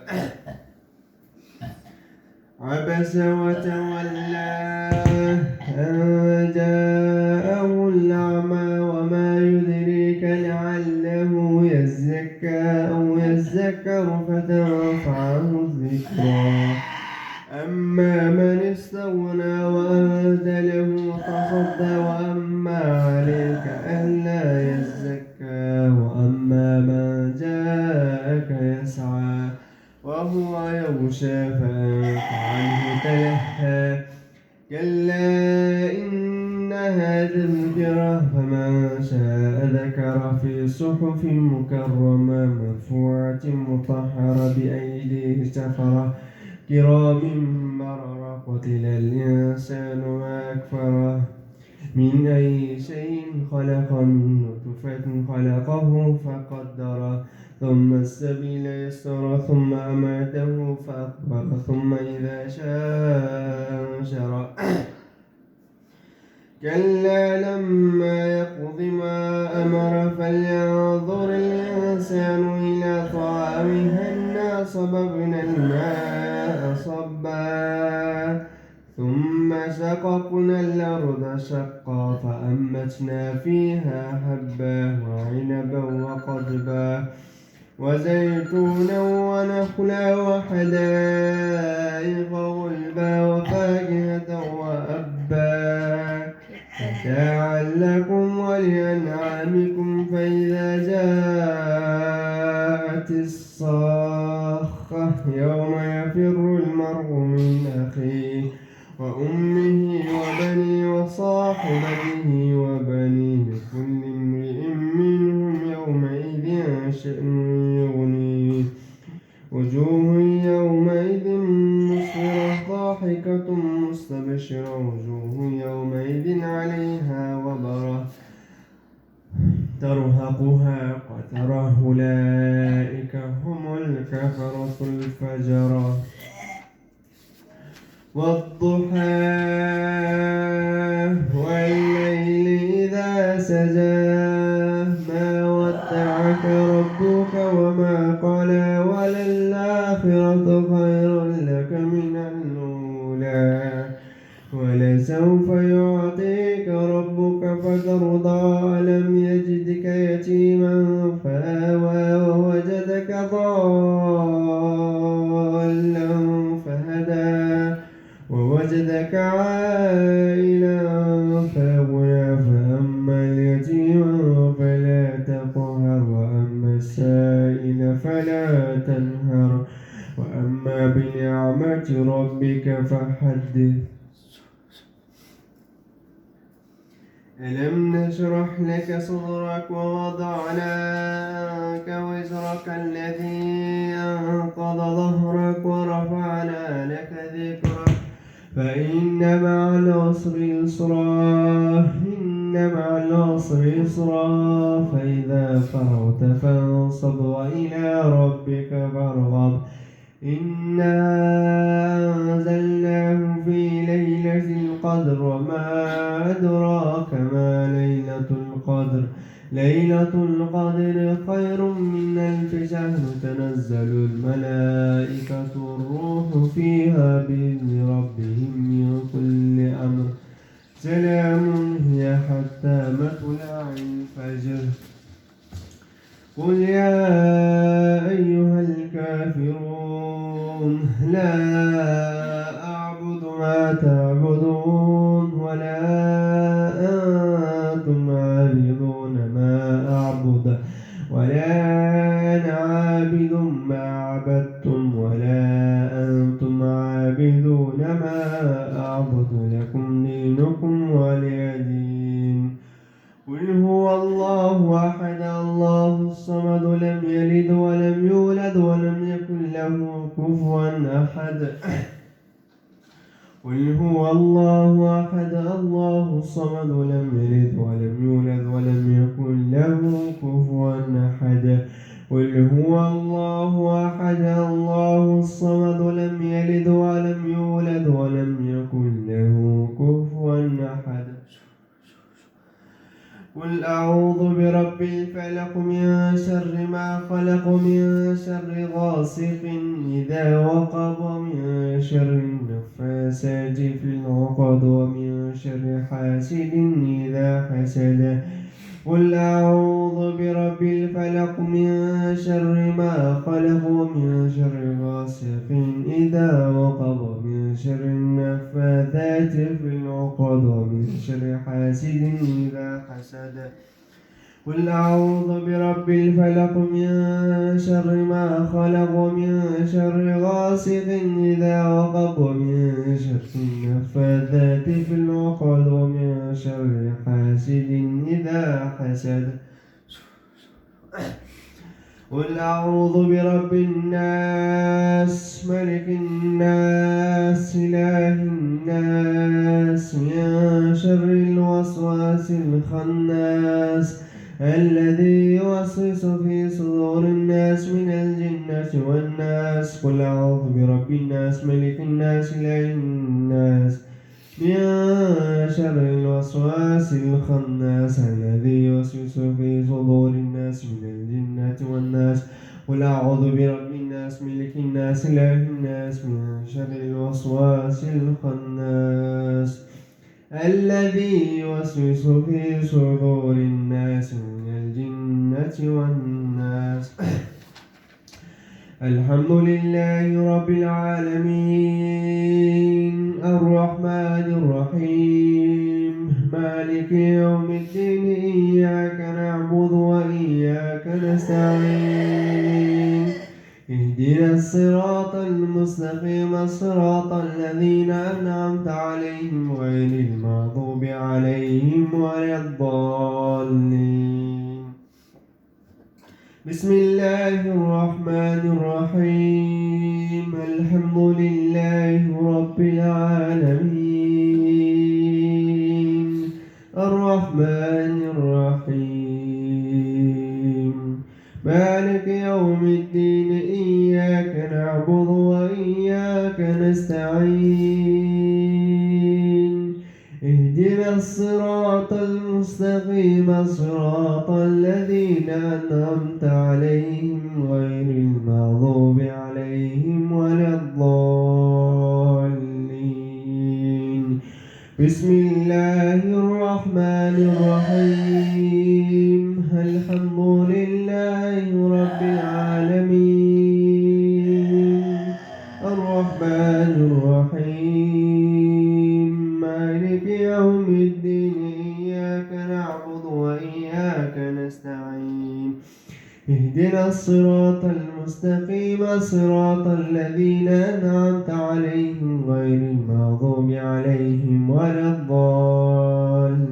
عبس وتولى أن جاءه الأعمى وما يدريك لعله يزكى أو يذكر فتنفعه الذكرى أما من استغنى وأنت له تصدى وأما عليك ألا يزكى وأما من جاءك يسعى وهو يغشى فأنت عنه تلهى كلا إنها تذكرة فمن شاء ذكر في صحف مكرمة مرفوعة مطهرة بأيديه سفرة كرام بررة قتل الإنسان ما أكفره من أي شيء خلق من نطفة خلقه فقدره ثم السبيل يسر ثم أماته فأقبره ثم إذا شاء أنشره كلا لما يقض ما أمر فلينظر الإنسان إلى طعامه أنا صببنا الماء صبا ثم شققنا الأرض شقا فأنبتنا فيها حبا وعنبا وقضبا وزيتونا ونخلا وحدائق غلبا وفاكهة وأبا متاعا لكم ولأنعامكم فإذا جاءت الصاخة يوم يفر المرء من أخيه وأمه وبنيه وصاحبته وبنيه لكل امرئ منهم يومئذ شأن يغنيه وجوه يومئذ مسفرة ضاحكة مستبشرة وجوه يومئذ عليها غبرة ترهقها قترة أولئك هم الكفرة الفجرة والضحى والليل إذا سجى ما ودعك ربك وما قلى وللآخرة خير لك من الأولى ولسوف يعطيك ربك فترضى ألم يجدك يتيما فآوى ووجدك ضالا فهدى ووجدك عائلا فأغنى فأما اليتيم فلا تقهر وأما السائل فلا تنهر وأما بنعمة ربك فحدث ألم نشرح لك صدرك ووضعنا عنك وزرك الذي أنقض ظهرك ورفعنا لك ذكرك فإن مع العسر يسرا إن مع العسر يسرا فإذا فرغت فانصب وإلى ربك فارغب إنا أنزلناه في ليلة القدر وما أدراك ما ليلة القدر ليلة القدر خير من 1000 شهر تنزل الملائكة والروح فيها بإذن ربهم من كل أمر سلام هي حتى مطلع الفجر قل يا أيها الكافرون لا أعبد ما تعبدون ولا أنتم عابدون ما أعبد ولا أنا عابد ما عبدتم ولا أنتم عابدون ما أعبد لكم دينكم ولي دين هو الله أحد الله الصمد لم يلد ولم يولد ولم يكن له كفوا أحد قل هو الله أحد الله الصمد لم يلد ولم يولد ولم يكن له كفوا أحد قل هو الله أحد الله الصمد لم يلد ولم يولد ولم يكن له كفوا أحد قل أعوذ برب الفلق من شر ما خلق من شر غاسق إذا وقب ومن شر النفاثات في العقد ومن شر حاسد إذا حسد قل أعوذ برب الفلق من شر ما خلق ومن شر غاسق إذا وقب ومن شر النفاثات في العقد ومن شر حاسد إذا حسد قل أعوذ برب الفلق من شر ما خلق ومن شر غاسق إذا وقب ومن شر النفاثات في العقد ومن شر حاسد إذا حسد قل أعوذ برب الناس ملك الناس إله الناس من شر الوسواس الخناس الذي يوسوس في صدور الناس من الجنة والناس قل أعوذ برب الناس ملك الناس إله الناس من شر الوسواس الخناس الذي يوسوس في صدور الناس من الجنة والناس قل أعوذ برب الناس ملك الناس إله الناس من شر الوسواس الخناس الذي يوسوس في صدور الناس من الجنة والناس الحمد لله رب العالمين الرحمن الرحيم مالك يوم الدين إياك نعبد وإياك نستعين اهدنا الصراط المستقيم صراط الذين أنعمت عليهم غير المغضوب عليهم ولا الضالين بسم الله الرحمن الرحيم الحمد لله رب العالمين الرحمن الرحيم مالك يوم الدين إياك نعبد وإياك نستعين اهدنا الصراط المستقيم صراط الذين أنعمت عليهم غير المغضوب عليهم ولا الضالين بسم الله الرحمن الرحيم الحمد لله رب العالمين الرحمن الرحيم مالك يوم الدين إياك نعبد وإياك نستعين اهدنا الصراط المستقيم صراط الذين أنعمت عليهم غير المغضوب عليهم ولا الضالين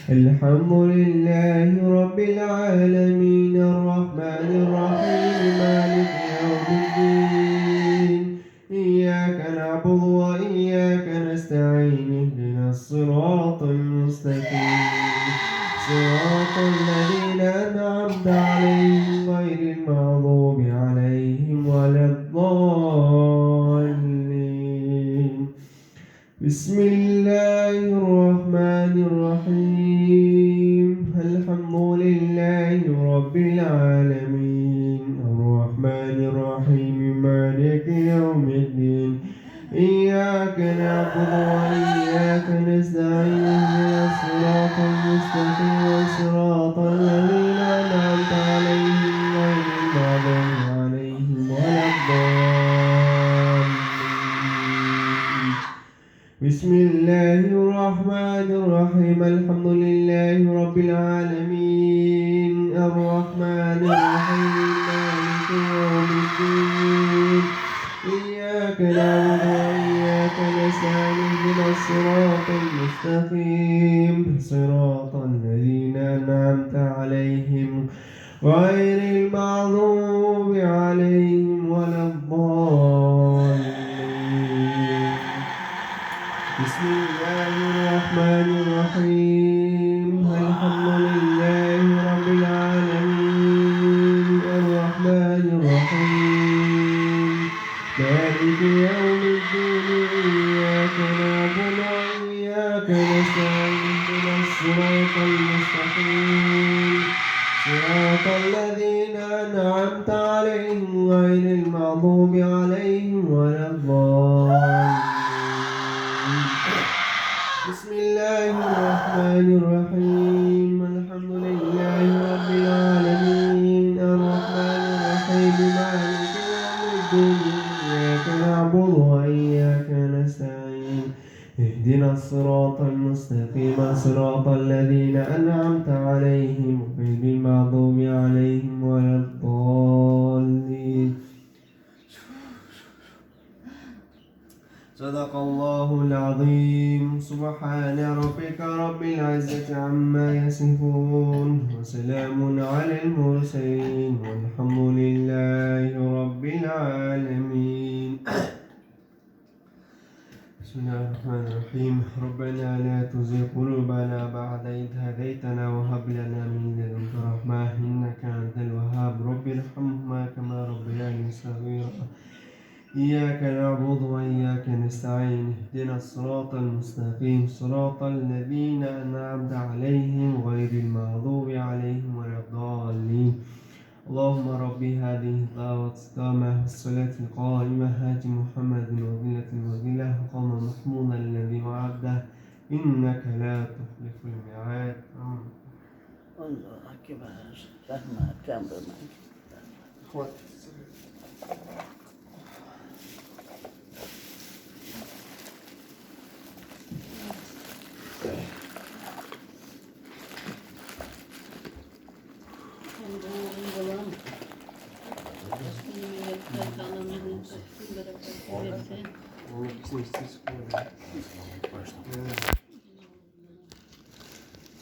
الحمد لله رب العالمين الرحمن الرحيم مالك يوم الدين إياك نعبد وإياك نستعين اهدنا الصراط المستقيم صراط الذين أنعمت عليهم غير المغضوب عليهم ولا الضالين بسم الله الرحمن الرحيم الحمد لله رب العالمين الرحمن الرحيم مالك يوم الدين إياك نعبد وإياك نستعين اهدنا الصراط المستقيم صراط الذين أنعمت عليهم غير المغضوب عليهم ولا الضالين بسم الله الرحمن الرحيم الحمد لله رب العالمين الرحمن الرحيم مالك يوم الدين إياك نعبد وإياك نستعين اهدنا الصراط المستقيم صراط الذين غير المغضوب عليهم ولا الضالين. بسم الله الرحمن الرحيم. الحمد لله رب العالمين الرحمن الرحيم مالك يوم الدين إياك نعبد وإياك نستعين اهدنا الصراط المستقيم صراط الذين أنعمت عليهم غير المغضوب عليهم ولا الضالين. بسم الله الرحمن الرحيم. الحمد لله رب العالمين الرحمن الرحيم مالك يوم الدين إياك نعبد وإياك نستعين اهدنا الصراط المستقيم صراط الذين أنعمت عليهم غير المغضوب عليهم ولا الضالين. صدق الله العظيم. سبحان ربك رب العزة عما يصفون وسلام على المرسلين والحمد لله رب العالمين. بسم الله الرحمن الرحيم. ربنا لا تزغ قلوبنا بعد إذ هديتنا وهب لنا من لدنك رحمة إنك أنت الوهاب. رب ارحمهما كما ربياني صغيرا. إياك نعبد وإياك نستعين اهدنا الصراط المستقيم صراط الذين أنعمت عليهم غير المغضوب عليهم ولا الضالين. اللهم رب هذه الدعوة التامة والصلاة القائمة آت محمد وسيلة الوسيلة وقوم محمودا الذي وعده إنك لا تخلف الميعاد. الله أكبر. رحمة كاملة. Onu